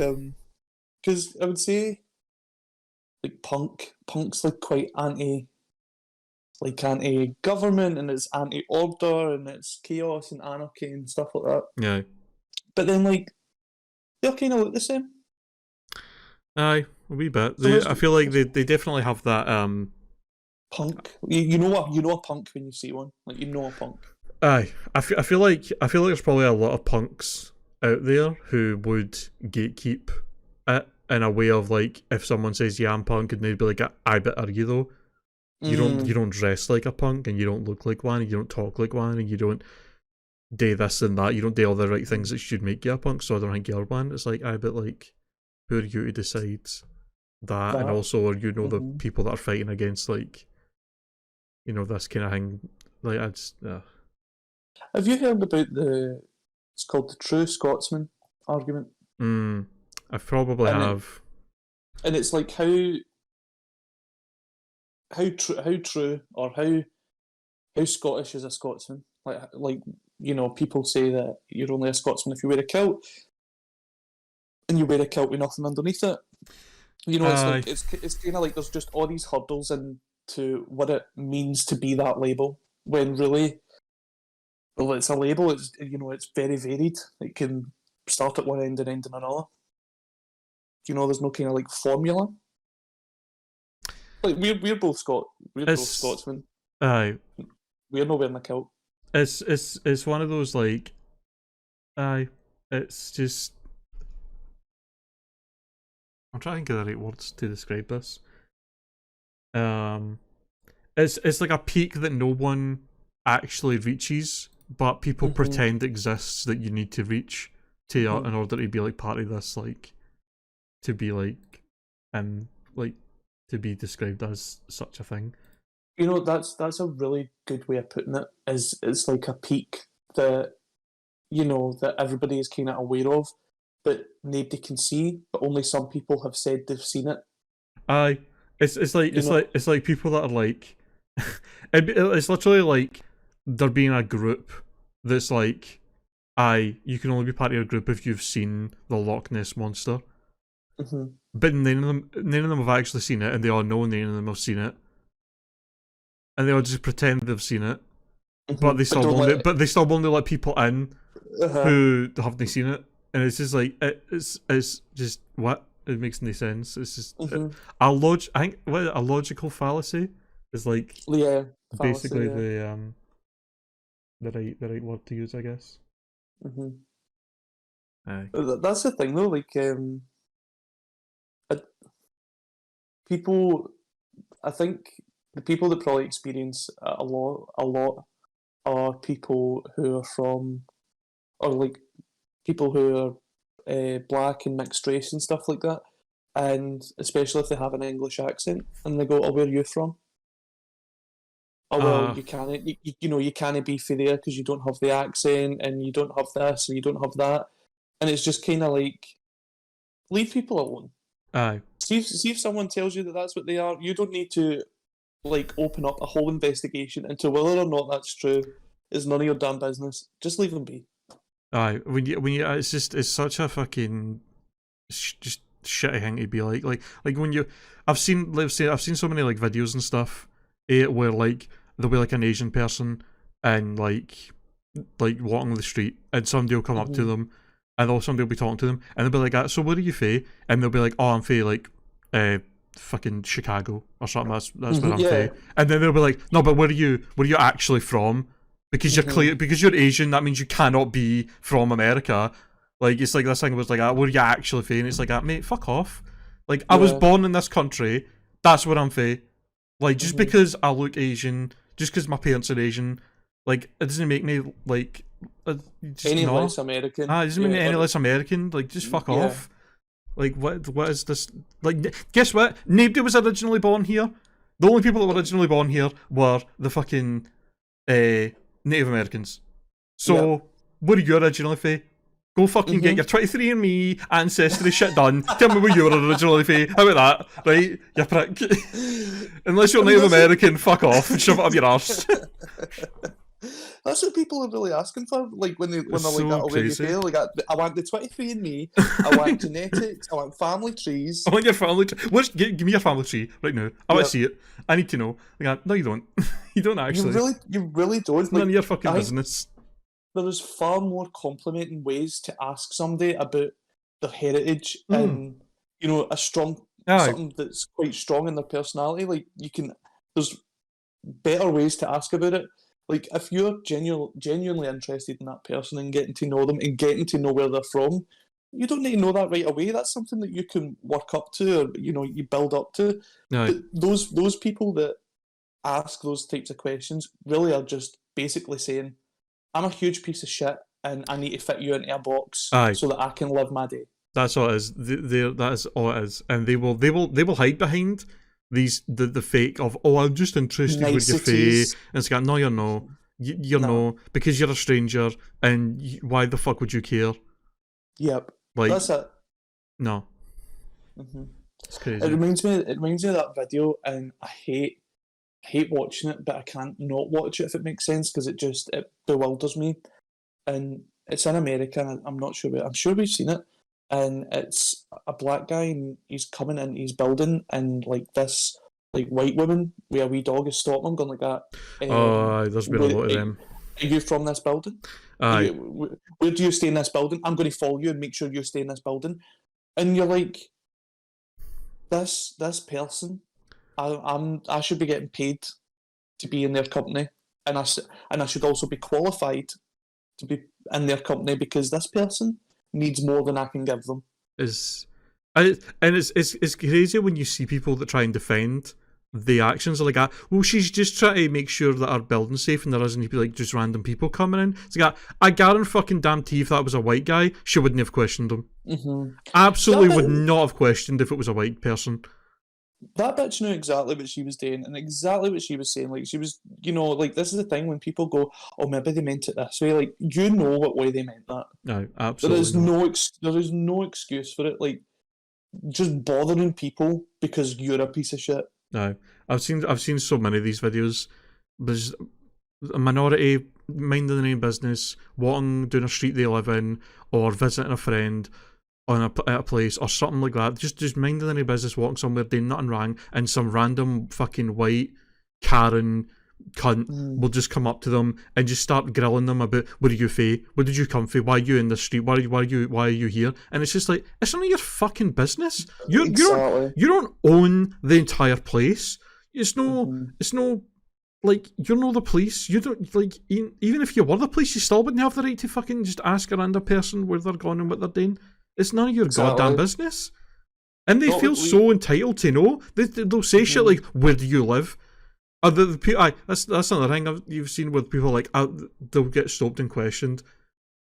because I would say, like punk's like quite anti-government and it's anti-order and it's chaos and anarchy and stuff like that. Yeah. But then like they all kind of look the same. Aye, a wee bit. I feel like they definitely have that punk. You know a punk when you see one. Like you know a punk. Aye, I feel like there's probably a lot of punks out there who would gatekeep it in a way of like, if someone says yeah I'm punk and they'd be like, I bet are you though? You don't dress like a punk and you don't look like one and you don't talk like one and you don't do this and that. You don't do all the right things that should make you a punk. So I don't think you're one. It's like, I bet like, who are you to decide that? And also, are you know the people that are fighting against like, you know, this kind of thing? Like I just. Have you heard about it's called the true Scotsman argument? I probably have. And it's like how true or how Scottish is a Scotsman? Like you know, people say that you're only a Scotsman if you wear a kilt, and you wear a kilt with nothing underneath it. You know, it's like it's kind of like there's just all these hurdles into what it means to be that label. When really, well, it's a label. It's it's very varied. It can start at one end and end in another. You know, there's no kind of like formula. Like we're both both Scotsmen. Aye. We're not wearing a kilt. It's one of those like, aye. It's just. I'm trying to think of the right words to describe this. It's like a peak that no one actually reaches, but people pretend exists that you need to reach to in order to be like part of this, like to be like to be described as such a thing. You know, that's a really good way of putting it. It's like a peak that that everybody is kind of aware of, but nobody can see. But only some people have said they've seen it. Aye, it's like people that are like, it's literally like there being a group that's like, aye, you can only be part of your group if you've seen the Loch Ness monster. But none of them have actually seen it, and they all know none of them have seen it, and they all just pretend they've seen it, but they still won't let people in who haven't seen it, and it's just like it's just what it makes no sense. It's just a logical fallacy is like Yeah, fallacy, basically yeah. the right word to use, I guess. Hmm. Aye. That's the thing though, like uh, people. I think the people that probably experience a lot are people who are from, or like people who are black and mixed race and stuff like that, and especially if they have an English accent and they go, "Oh, where are you from?" Oh well, Uh you can't, you can't be for there because you don't have the accent and you don't have this or you don't have that, and it's just kind of like leave people alone. aye. See if someone tells you that that's what they are. You don't need to like open up a whole investigation into whether or not that's true. It's none of your damn business. Just leave them be. Aye. When you it's such a fucking just shitty thing to be like when you I've seen so many like videos and stuff where like there'll be like an Asian person and like walking the street and somebody will come up to Mm-hmm. them and somebody will be talking to them and they'll be like so where are you fae? And they'll be like, oh, I'm fae like fucking Chicago or something, that's where Mm-hmm. I'm Yeah. fae. And then they'll be like, no, but where are you actually from? Because you're Mm-hmm. clear, because you're Asian, that means you cannot be from America. Like it's like this thing was like, where are you actually fae? And it's like, mate, fuck off. Like I was Yeah. born in this country, that's where I'm fae. Like just Mm-hmm. because I look Asian, just because my parents are Asian, like it doesn't make me like just Any no. less American. Ah, it doesn't make Yeah. me any Or less American. Like just fuck yeah. off. Like what is this? Like guess what? Nobody was originally born here. The only people that were originally born here were the fucking Native Americans. Yep. So what are you originally for? Go fucking get Mm-hmm. your 23andMe ancestry shit done. Tell me where you were originally for. How about that? Right? You prick. Unless you're I mean, Native American, fuck off and shove it up your arse. that's what people are really asking for. Like when It's they're like that, so oh, where you crazy. feel like I want the 23andMe, I want genetics, I want family trees. I want your family tree. Give me your family tree right now. I want to Yep. see it. I need to know. Like, no, you don't. You don't actually. You really don't. It's none Like of your fucking I think business. there is far more complimenting ways to ask somebody about their heritage Mm. and a strong Aye. something that's quite strong in their personality. Like there's better ways to ask about it. Like if you're genuinely interested in that person and getting to know them and getting to know where they're from, you don't need to know that right away. That's something that you can work up to, or you build up to. Aye. But those people that ask those types of questions really are just basically saying, "I'm a huge piece of shit, and I need to fit you into a box Aye. so that I can live my day." That's all it is. That is all it is. And they will hide behind the fake of, oh, I'm just interested with your fae. Niceties. And it's like, no, you're no. You're No. no, because you're a stranger, and why the fuck would you care? Yep. Like, That's it. no, Hmm. it's It crazy. reminds me. It reminds me of that video, and I hate watching it, but I can't not watch it if it makes sense because it bewilders me. And it's in America, and I'm not sure. I'm sure we've seen it, and it's a black guy, and he's coming in his building, and like this like white woman with a wee dog is stopping him, going like that. Oh, there's been a Where, lot of them. are you from this building? Aye. Where do you stay in this building? I'm going to follow you and make sure you stay in this building. And you're like, this person, I should be getting paid to be in their company, and I should also be qualified to be in their company because this person needs more than I can give them. It's crazy when you see people that try and defend the actions of like that. Well, she's just trying to make sure that our building's safe and there doesn't be like just random people coming in. It's like, I guarantee fucking damn tea if that was a white guy, she wouldn't have questioned him. Mm-hmm. Absolutely would not have questioned if it was a white person. That bitch knew exactly what she was doing and exactly what she was saying. Like she was, like this is the thing when people go, "Oh, maybe they meant it this way." Like you know what way they meant that. No, absolutely There is no excuse for it. Like just bothering people because you're a piece of shit. No, I've seen so many of these videos. There's a minority minding their own business, walking down a street they live in, or visiting a friend at a place or something like that. Just minding their own business, walking somewhere, doing nothing wrong, and some random fucking white Karen cunt will just come up to them and just start grilling them about, where are you fae? Where did you come from? Why are you in the street? Why are you here? And it's just like, it's none of your fucking business. You don't own the entire place. It's no like, you're not the police. You don't, like, even if you were the police, you still wouldn't have the right to fucking just ask a random person where they're going and what they're doing. It's none of your goddamn business. And they feel so entitled to know. They'll say shit like, "Where do you live?" That's another thing you've seen with people, like, they'll get stopped and questioned.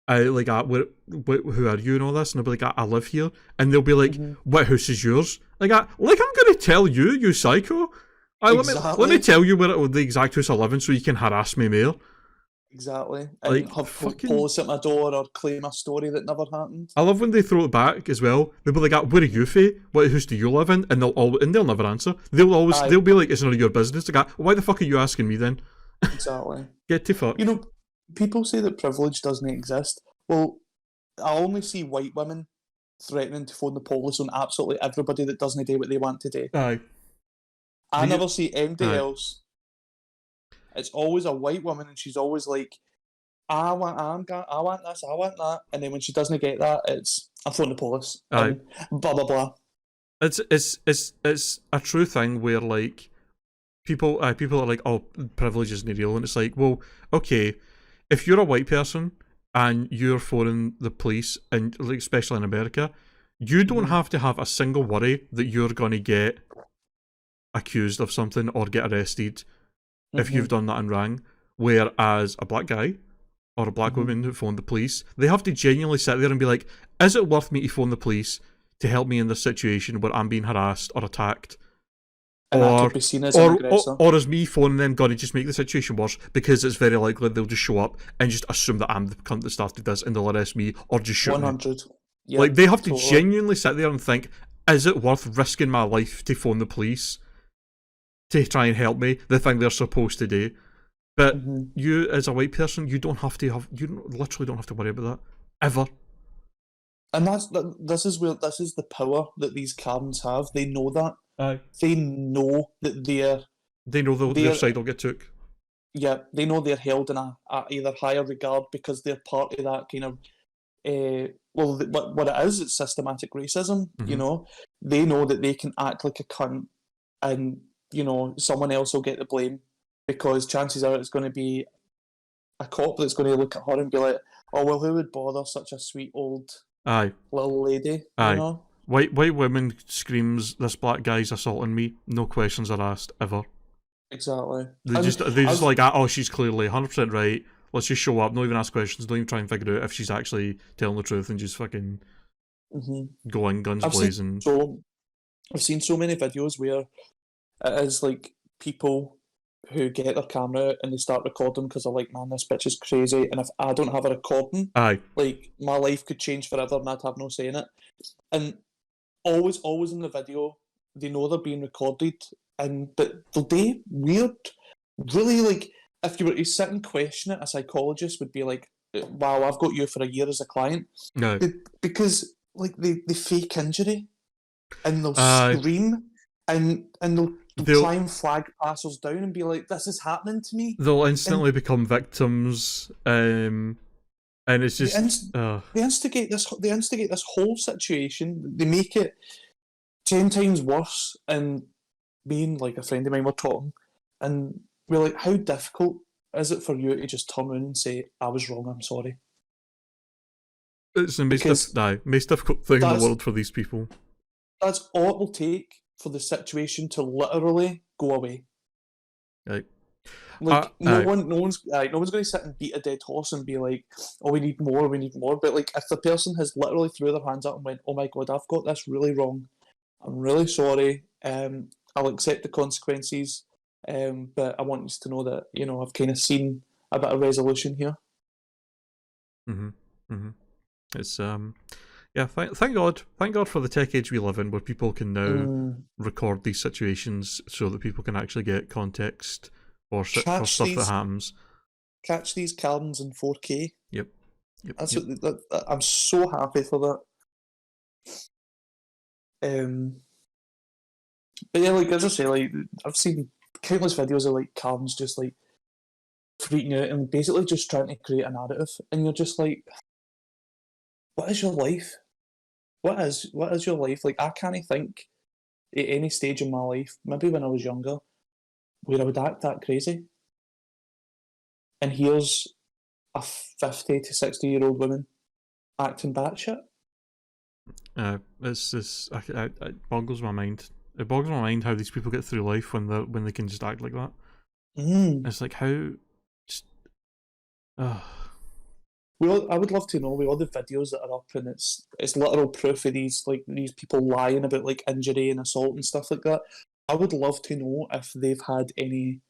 Who are you and all this? And they'll be like, I live here. And they'll be like, what house is yours? I'm going to tell you, you psycho. Let me tell you where the exact house I live in so you can harass me more. Exactly. And like, have police at my door or claim a story that never happened. I love when they throw it back as well. They'll be like, where are you from? What house do you live in? And they'll never answer. They'll be like, it's none of your business. Like, why the fuck are you asking me then? Exactly. Get to fuck. You know, people say that privilege doesn't exist. Well, I only see white women threatening to phone the police on absolutely everybody that doesn't do what they want to do. Aye. I never see anybody else. It's always a white woman, and she's always like, I want this, I want that. And then when she doesn't get that, it's, I'm phoning the police. Aye. Blah, blah, blah. It's a true thing where, like, people are like, oh, privilege isn't real. And it's like, well, okay, if you're a white person and you're phoning the police, and like, especially in America, you don't have to have a single worry that you're going to get accused of something or get arrested if you've done that and wrong. Whereas a black guy or a black woman who phoned the police, they have to genuinely sit there and be like, is it worth me to phone the police to help me in this situation where I'm being harassed or attacked? And I could be seen as an aggressor. Or is me phoning them going to just make the situation worse, because it's very likely they'll just show up and just assume that I'm the cunt that started this and they'll arrest me or just shoot 100. me. Yep, like, they have to genuinely sit there and think, is it worth risking my life to phone the police to try and help me, the thing they're supposed to do? But you, as a white person, you literally don't have to worry about that ever. And this is the power that these Karens have. They know that. Aye. They know that their side will get took. Yeah, they know they're held in a either higher regard because they're part of that kind of what it is. It's systematic racism. You know, they know that they can act like a cunt, and you know, someone else will get the blame, because chances are it's going to be a cop that's going to look at her and be like, oh, well, who would bother such a sweet old little lady? Aye. You know? White woman screams, this black guy's assaulting me. No questions are asked, ever. Exactly. They just like, oh, she's clearly 100% right. Let's just show up, not even ask questions, don't even try and figure out if she's actually telling the truth, and just fucking go in, guns blazing. I've seen so many videos where it is like people who get their camera out and they start recording because they're like, man, this bitch is crazy, and if I don't have a recording, like, my life could change forever and I'd have no say in it. And always in the video, they know they're being recorded, but they'll do weird, really, like, if you were to sit and question it, a psychologist would be like, wow, I've got you for a year as a client. No. Because, like, they fake injury, and they'll scream, and they'll try and flag passers down and be like, this is happening to me. They'll instantly become victims, and it's just they instigate this whole situation. They make it 10 times worse. And me and, like, a friend of mine were talking, and we're like, how difficult is it for you to just turn around and say, I was wrong, I'm sorry? It's the most difficult thing in the world for these people. That's all it will take for the situation to literally go away. Right. Like, no one's going to sit and beat a dead horse and be like, oh, we need more. But, like, if the person has literally threw their hands up and went, oh my god, I've got this really wrong, I'm really sorry, I'll accept the consequences, but I want you to know that, you know, I've kind of seen a bit of resolution here. It's thank God for the tech age we live in, where people can now record these situations so that people can actually get context for stuff that happens. Catch these Karens in 4K. Yep. I'm so happy for that. But yeah, like, as I say, like, I've seen countless videos of, like, Karens just, like, freaking out and basically just trying to create a narrative, and you're just like, what is your life? What is your life? Like, I can't think at any stage in my life, maybe when I was younger, where I would act that crazy. And here's a 50 to 60-year-old woman acting batshit. It's just it boggles my mind. It boggles my mind how these people get through life when they can just act like that. It's like how. Just, I would love to know with all the videos that are up, and it's literal proof of these people lying about like injury and assault and stuff like that. I would love to know if they've had any,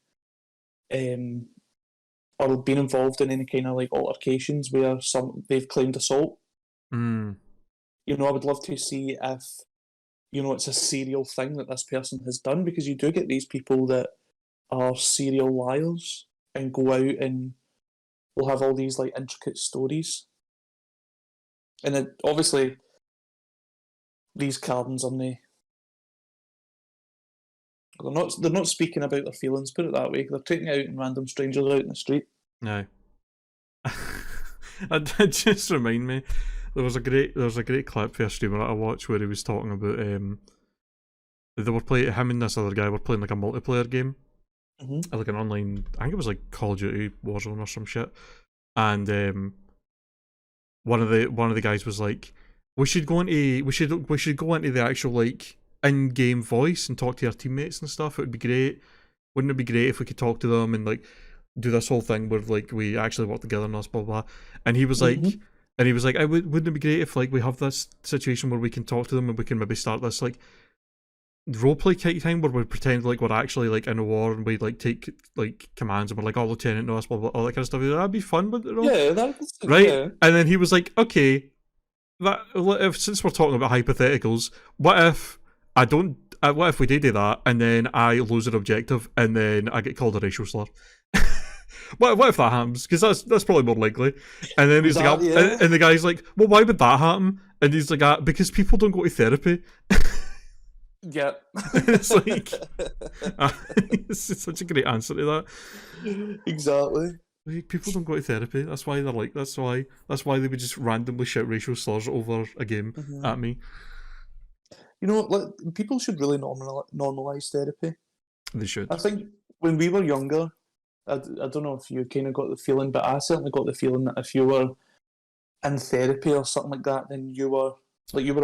or been involved in any kind of like altercations where they've claimed assault. You know, I would love to see if, you know, it's a serial thing that this person has done, because you do get these people that are serial liars and go out and will have all these like intricate stories. And then obviously these Cardins are they're not speaking about their feelings, put it that way. They're taking out and random strangers out in the street. No. It just remind me. There was a great clip for a streamer that I watched where he was talking about they were playing, him and this other guy were playing like a multiplayer game. Like an online, I think it was like Call of Duty Warzone or some shit. And one of the guys was like, we should go into the actual like in-game voice and talk to our teammates and stuff. It would be great. Wouldn't it be great if we could talk to them and like do this whole thing where like we actually work together and us blah blah. And he was like, wouldn't it be great if like we have this situation where we can talk to them and we can maybe start this like roleplay kind of time where we pretend like we're actually like in a war and we like take like commands and we're like, oh, Lieutenant, no, blah blah, all that kind of stuff. That'd be fun, but that's right. Yeah. And then he was like, okay, since we're talking about hypotheticals, what if I don't? What if we did that and then I lose an objective and then I get called a racial slur? What if that happens? Because that's probably more likely. And then he's like, and the guy's like, well, why would that happen? And he's like, because people don't go to therapy. Yeah. It's like, it's such a great answer to that. Exactly. Like, people don't go to therapy. That's why they're like. That's why they would just randomly shout racial slurs over a game at me. You know, like, people should really normalize therapy. They should. I think when we were younger, I don't know if you kind of got the feeling, but I certainly got the feeling that if you were in therapy or something like that, then you were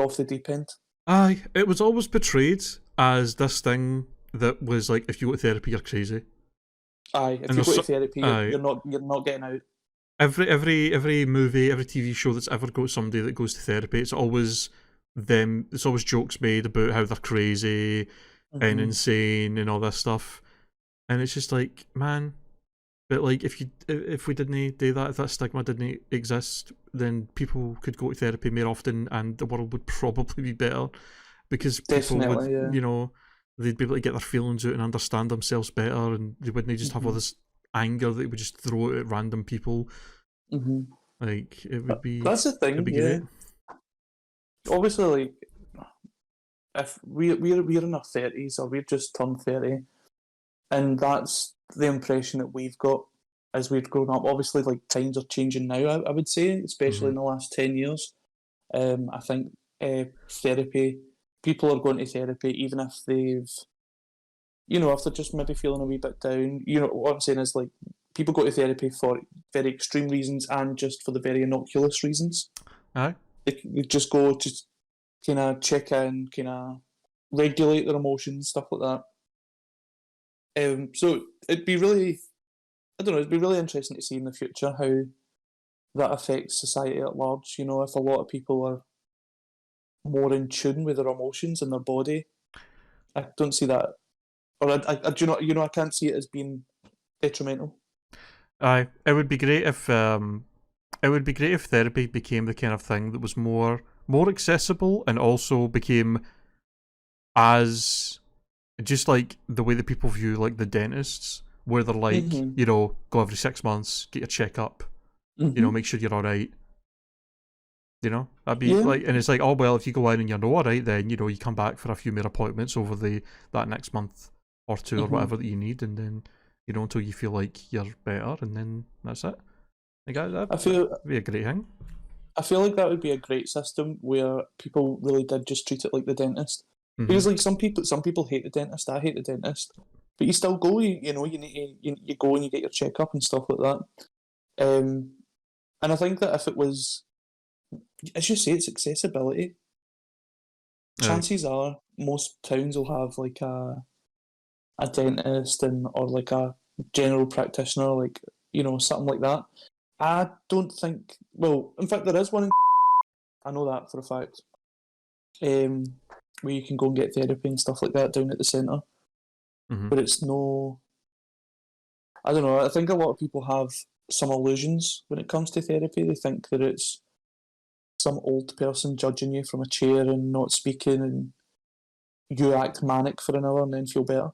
off the deep end. Aye, it was always portrayed as this thing that was like, if you go to therapy, you're crazy. Aye, if you go to therapy, you're not getting out. Every movie, every TV show that's ever got somebody that goes to therapy, it's always them. It's always jokes made about how they're crazy and insane and all this stuff. And it's just like, man, but like if we didn't do that, if that stigma didn't exist, then people could go to therapy more often, and the world would probably be better, because people would, you know, they'd be able to get their feelings out and understand themselves better, and they wouldn't just have all this anger that they would just throw out at random people. Like, it would be. That's the thing. It'd be great. Obviously, like, if we're in our 30s or we've just turned 30, and that's the impression that we've got as we've grown up. Obviously, like, times are changing now, I would say, especially in the last 10 years. I think therapy, people are going to therapy even if they've, you know, if they're just maybe feeling a wee bit down. You know, what I'm saying is, like, people go to therapy for very extreme reasons and just for the very innocuous reasons. Aye. They just go to kind of check in, kind of regulate their emotions, stuff like that. So it'd be really, I don't know, it'd be really interesting to see in the future how that affects society at large. You know, if a lot of people are more in tune with their emotions and their body, I don't see that, or I can't see it as being detrimental. Aye, it would be great if therapy became the kind of thing that was more accessible, and also became as just like the way that people view like the dentists, where they're like, you know, go every 6 months, get your checkup, you know, make sure you're all right. You know, that'd be like, and it's like, oh well, if you go in and you're not all right, then, you know, you come back for a few more appointments over that next month or two or whatever that you need, and then, you know, until you feel like you're better, and then that's it. Like, that'd be a great thing. I feel like that would be a great system where people really did just treat it like the dentist. Because, like, some people hate the dentist. I hate the dentist. but you still go. You know, you need you go and you get your checkup and stuff like that. And I think that if it was, as you say, it's accessibility. Chances are most towns will have like a dentist or like a general practitioner, like, you know, something like that. I don't think. Well, in fact, there is one. I know that for a fact. Where you can go and get therapy and stuff like that down at the centre. Mm-hmm. But it's no. I don't know. I think a lot of people have some illusions when it comes to therapy. They think that it's some old person judging you from a chair and not speaking, and you act manic for an hour and then feel better.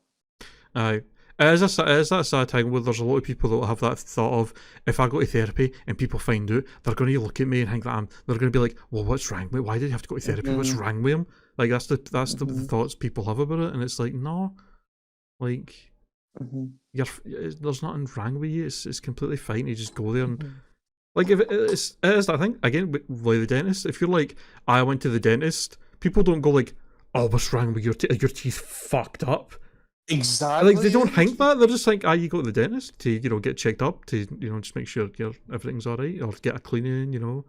Aye. It is that sad thing where there's a lot of people that will have that thought of, if I go to therapy and people find out, they're going to look at me and think that they're going to be like, well, what's wrong with, why did you have to go to therapy? What's wrong with him? Like, that's the thoughts people have about it, and it's like, no, like, there's nothing wrong with you. It's completely fine. You just go there and like, if it is that thing again with the dentist. If you're like, I went to the dentist, people don't go like, oh, what's wrong with your teeth fucked up. Exactly. Like, they don't think that. They're just like, you go to the dentist to, you know, get checked up, to, you know, just make sure everything's alright, or get a cleaning, you know.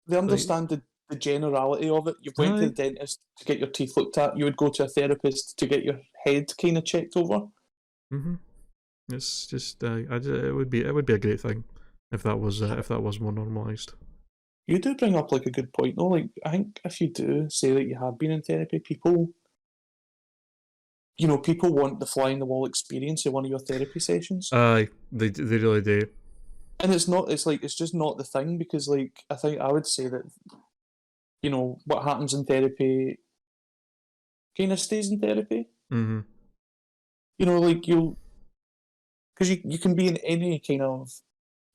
They understand the generality of it. You've went to the dentist to get your teeth looked at. You would go to a therapist to get your head kind of checked over. It's just it would be a great thing if that was more normalised. You do bring up like a good point though. Like, I think if you do say that you have been in therapy, people want the fly in the wall experience in one of your therapy sessions. They really do. And it's just not the thing, because like, I think I would say that, you know, what happens in therapy kind of stays in therapy. You know, like, because you can be in any kind of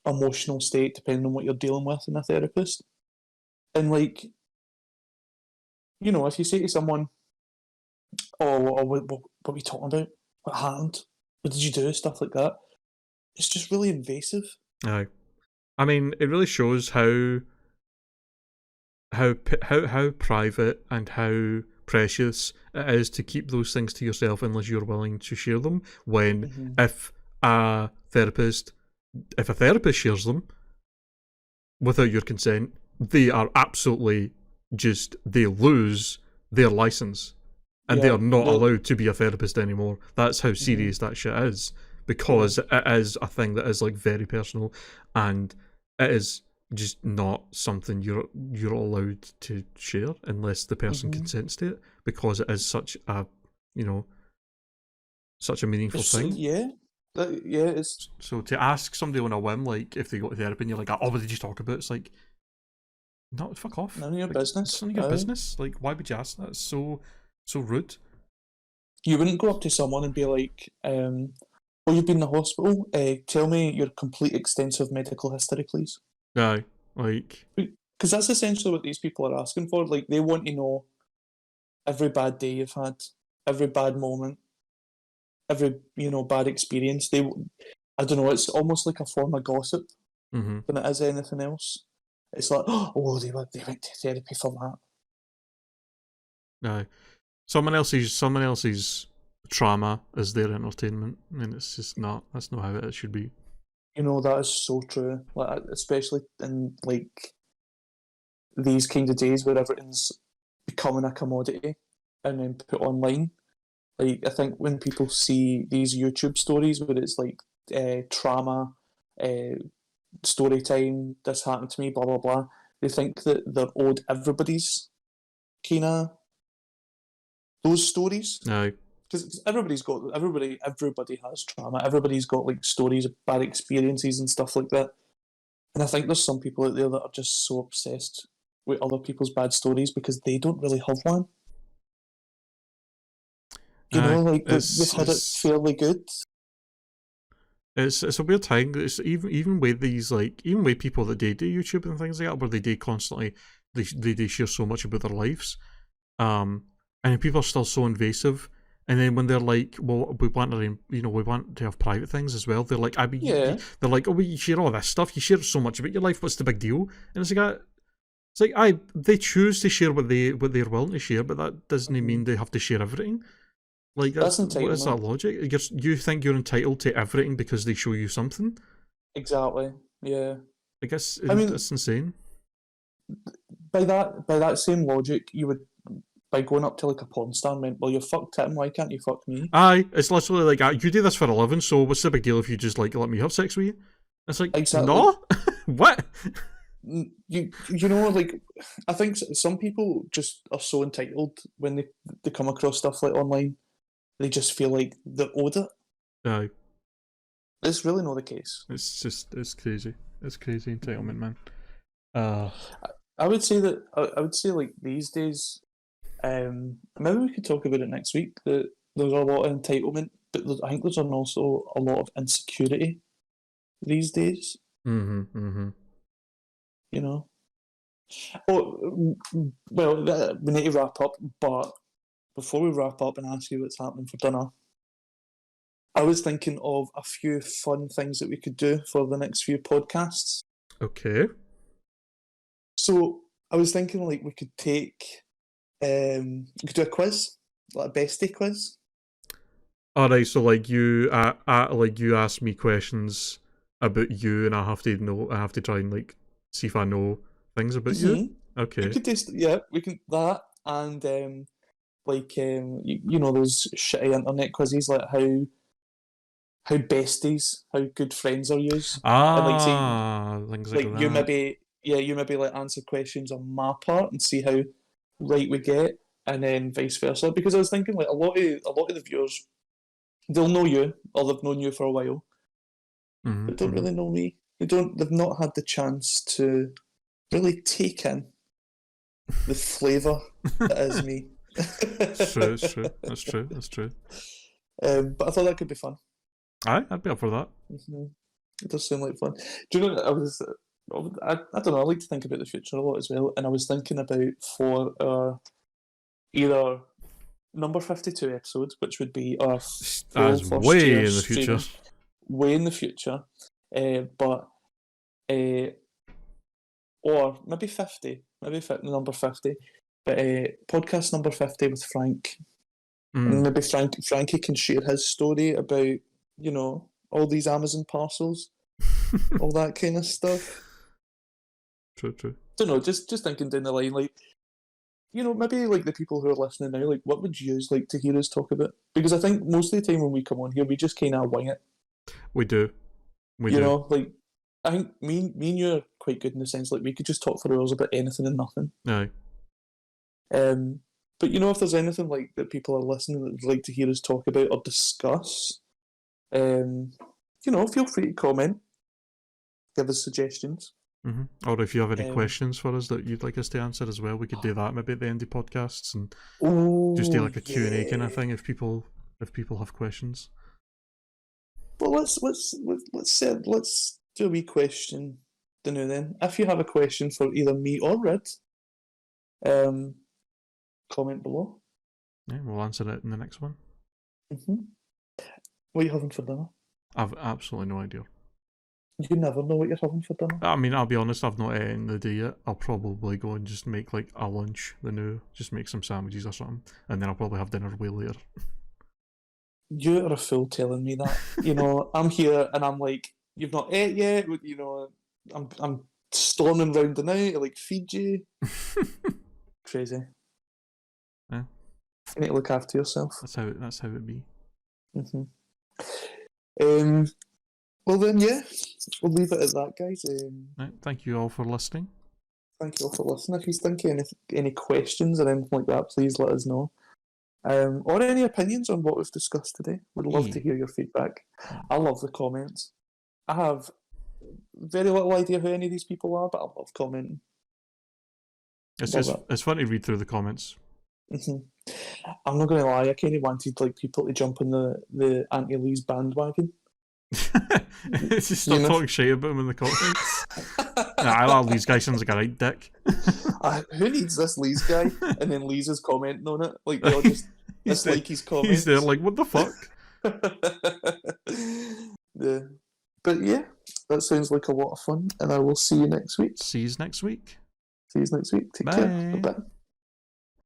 emotional state depending on what you're dealing with in a therapist. And like, you know, if you say to someone, what are we talking about? What happened? What did you do? Stuff like that. It's just really invasive. Aye. I mean, it really shows how private and how precious it is to keep those things to yourself unless you're willing to share them. When if a therapist shares them without your consent, they are absolutely they lose their license. And they are not allowed to be a therapist anymore. That's how serious that shit is. Because it is a thing that is like very personal, and it is just not something you're allowed to share unless the person consents to it, because it is such a, you know, such a meaningful thing. It's so to ask somebody on a whim, like if they go to therapy and you're like, oh, what did you talk about? It's like, no, fuck off. None of your business. It's none of your business. Like, why would you ask that? It's so rude. You wouldn't go up to someone and be like, oh, you've been in the hospital? Tell me your complete extensive medical history, please. Aye, like... Because that's essentially what these people are asking for. Like, they want to know every bad day you've had, every bad moment, every, you know, bad experience. I don't know, it's almost like a form of gossip than it is anything else. It's like, oh, they went to therapy for that. Aye. Someone else's trauma is their entertainment, and it's just not. That's not how it should be. You know, that is so true. Like, especially in like these kinds of days where everything's becoming a commodity and then put online. Like, I think when people see these YouTube stories where it's like trauma, story time, this happened to me, blah blah blah, they think that they're owed everybody's kind of those stories. Aye. Because everybody has trauma. Everybody's got like stories of bad experiences and stuff like that. And I think there's some people out there that are just so obsessed with other people's bad stories because they don't really have one. You know, like they've had it fairly good. It's a weird thing. It's even with these, like, even with people that do YouTube and things like that, where they constantly they share so much about their lives, and people are still so invasive. And then when they're like, well, we want to have private things as well. They're like, they're like, oh, well, you share all this stuff. You share so much about your life. What's the big deal? And it's like, they choose to share what they're willing to share, but that doesn't mean they have to share everything. Like, That's what is that entitlement. logic? You think you're entitled to everything because they show you something? Exactly. Yeah. I guess I mean, that's insane. by that same logic, you would by going up to like a porn star and went, well, you fucked him, why can't you fuck me? Aye, it's literally like, you do this for a living, so what's the big deal if you just like let me have sex with you? It's like, Exactly. no, what? You know, like I think some people just are so entitled when they come across stuff like online, they just feel like they're owed it. Aye, It's really not the case. it's crazy. It's crazy entitlement, Mhm. man. I would say that I would say like these days, maybe we could talk about it next week. That there's a lot of entitlement, but I think there's also a lot of insecurity these days. Mm-hmm. You know. Oh, well, we need to wrap up, but before we wrap up and ask you what's happening for dinner, I was thinking of a few fun things that we could do for the next few podcasts. Okay. So I was thinking like we could do a quiz, like a bestie quiz. Alright, so like you ask me questions about you, and I have to try and like see if I know things about you. We Okay. could do, yeah, we can that and you know those shitty internet quizzes like how besties, how good friends are used, and like say Things like like that. you maybe like answer questions on my part and see how right we get, and then vice versa. Because I was thinking like a lot of the viewers, they'll know you or they've known you for a while, but don't Mm-hmm. really know me. They've not had the chance to really take in the flavour that is me. It's true. It's true. That's true. That's true. But I thought that could be fun. Aye, I'd be up for that. hmm It does sound like fun. Do you know? I don't know. I like to think about the future a lot as well, and I was thinking about for either number 52 episode, which would be our full That's first year way in the future. streaming, way in the future, but uh, or maybe 50, number 50, but podcast number 50 with Frank, and Mm. maybe Frankie can share his story about all these Amazon parcels, all that kind of stuff. True. True. Don't know, just thinking down the line, like maybe like the people who are listening now, like what would you like to hear us talk about? Because I think most of the time when we come on here, we just kind of wing it. We do. We do. Like I think me and you are quite good in the sense like we could just talk for hours about anything and nothing. Aye. But if there's anything like that people are listening that would like to hear us talk about or discuss, feel free to comment, give us suggestions. Mm-hmm. Or if you have any Um, questions for us that you'd like us to answer as well, we could do that maybe at the end of podcasts and just do oh like a Q&A kind of yeah. thing if people have questions. Well, let's do a wee question. Don't know then. If you have a question for either me or Rid, um, comment below. Yeah, we'll answer it in the next one. hmm What are you having for dinner? I've absolutely no idea. You never know what you're having for dinner. I mean, I'll be honest, I've not eaten the day yet. I'll probably go and just make like a lunch, just make some sandwiches or something, and then I'll probably have dinner way later. You are a fool telling me that. I'm here and I'm like, you've not ate yet. I'm storming round the night. I like feed you. Crazy. Yeah, You need to look after yourself. that's how it be. hmm Well then, yeah, we'll leave it at that, guys. Right, thank you all for listening. Thank you all for listening. If you think of any questions or anything like that, please let us know. Or any opinions on what we've discussed today. We'd love to hear your feedback. I love the comments. I have very little idea who any of these people are, but I love commenting. It's fun to read through the comments. hmm I'm not going to lie. I kind of wanted like people to jump on the Auntie Lee's bandwagon. Just stop talking shit about him in the comments. I love these guys. Sounds like a right dick. Who needs this Lee's guy? And then Lee's is commenting on it. Like they all just dislike his comments. He's there like, what the fuck? Yeah. But yeah, that sounds like a lot of fun, and I will see you next week. See you next week. See you next week. Take Bye. care. Bye-bye.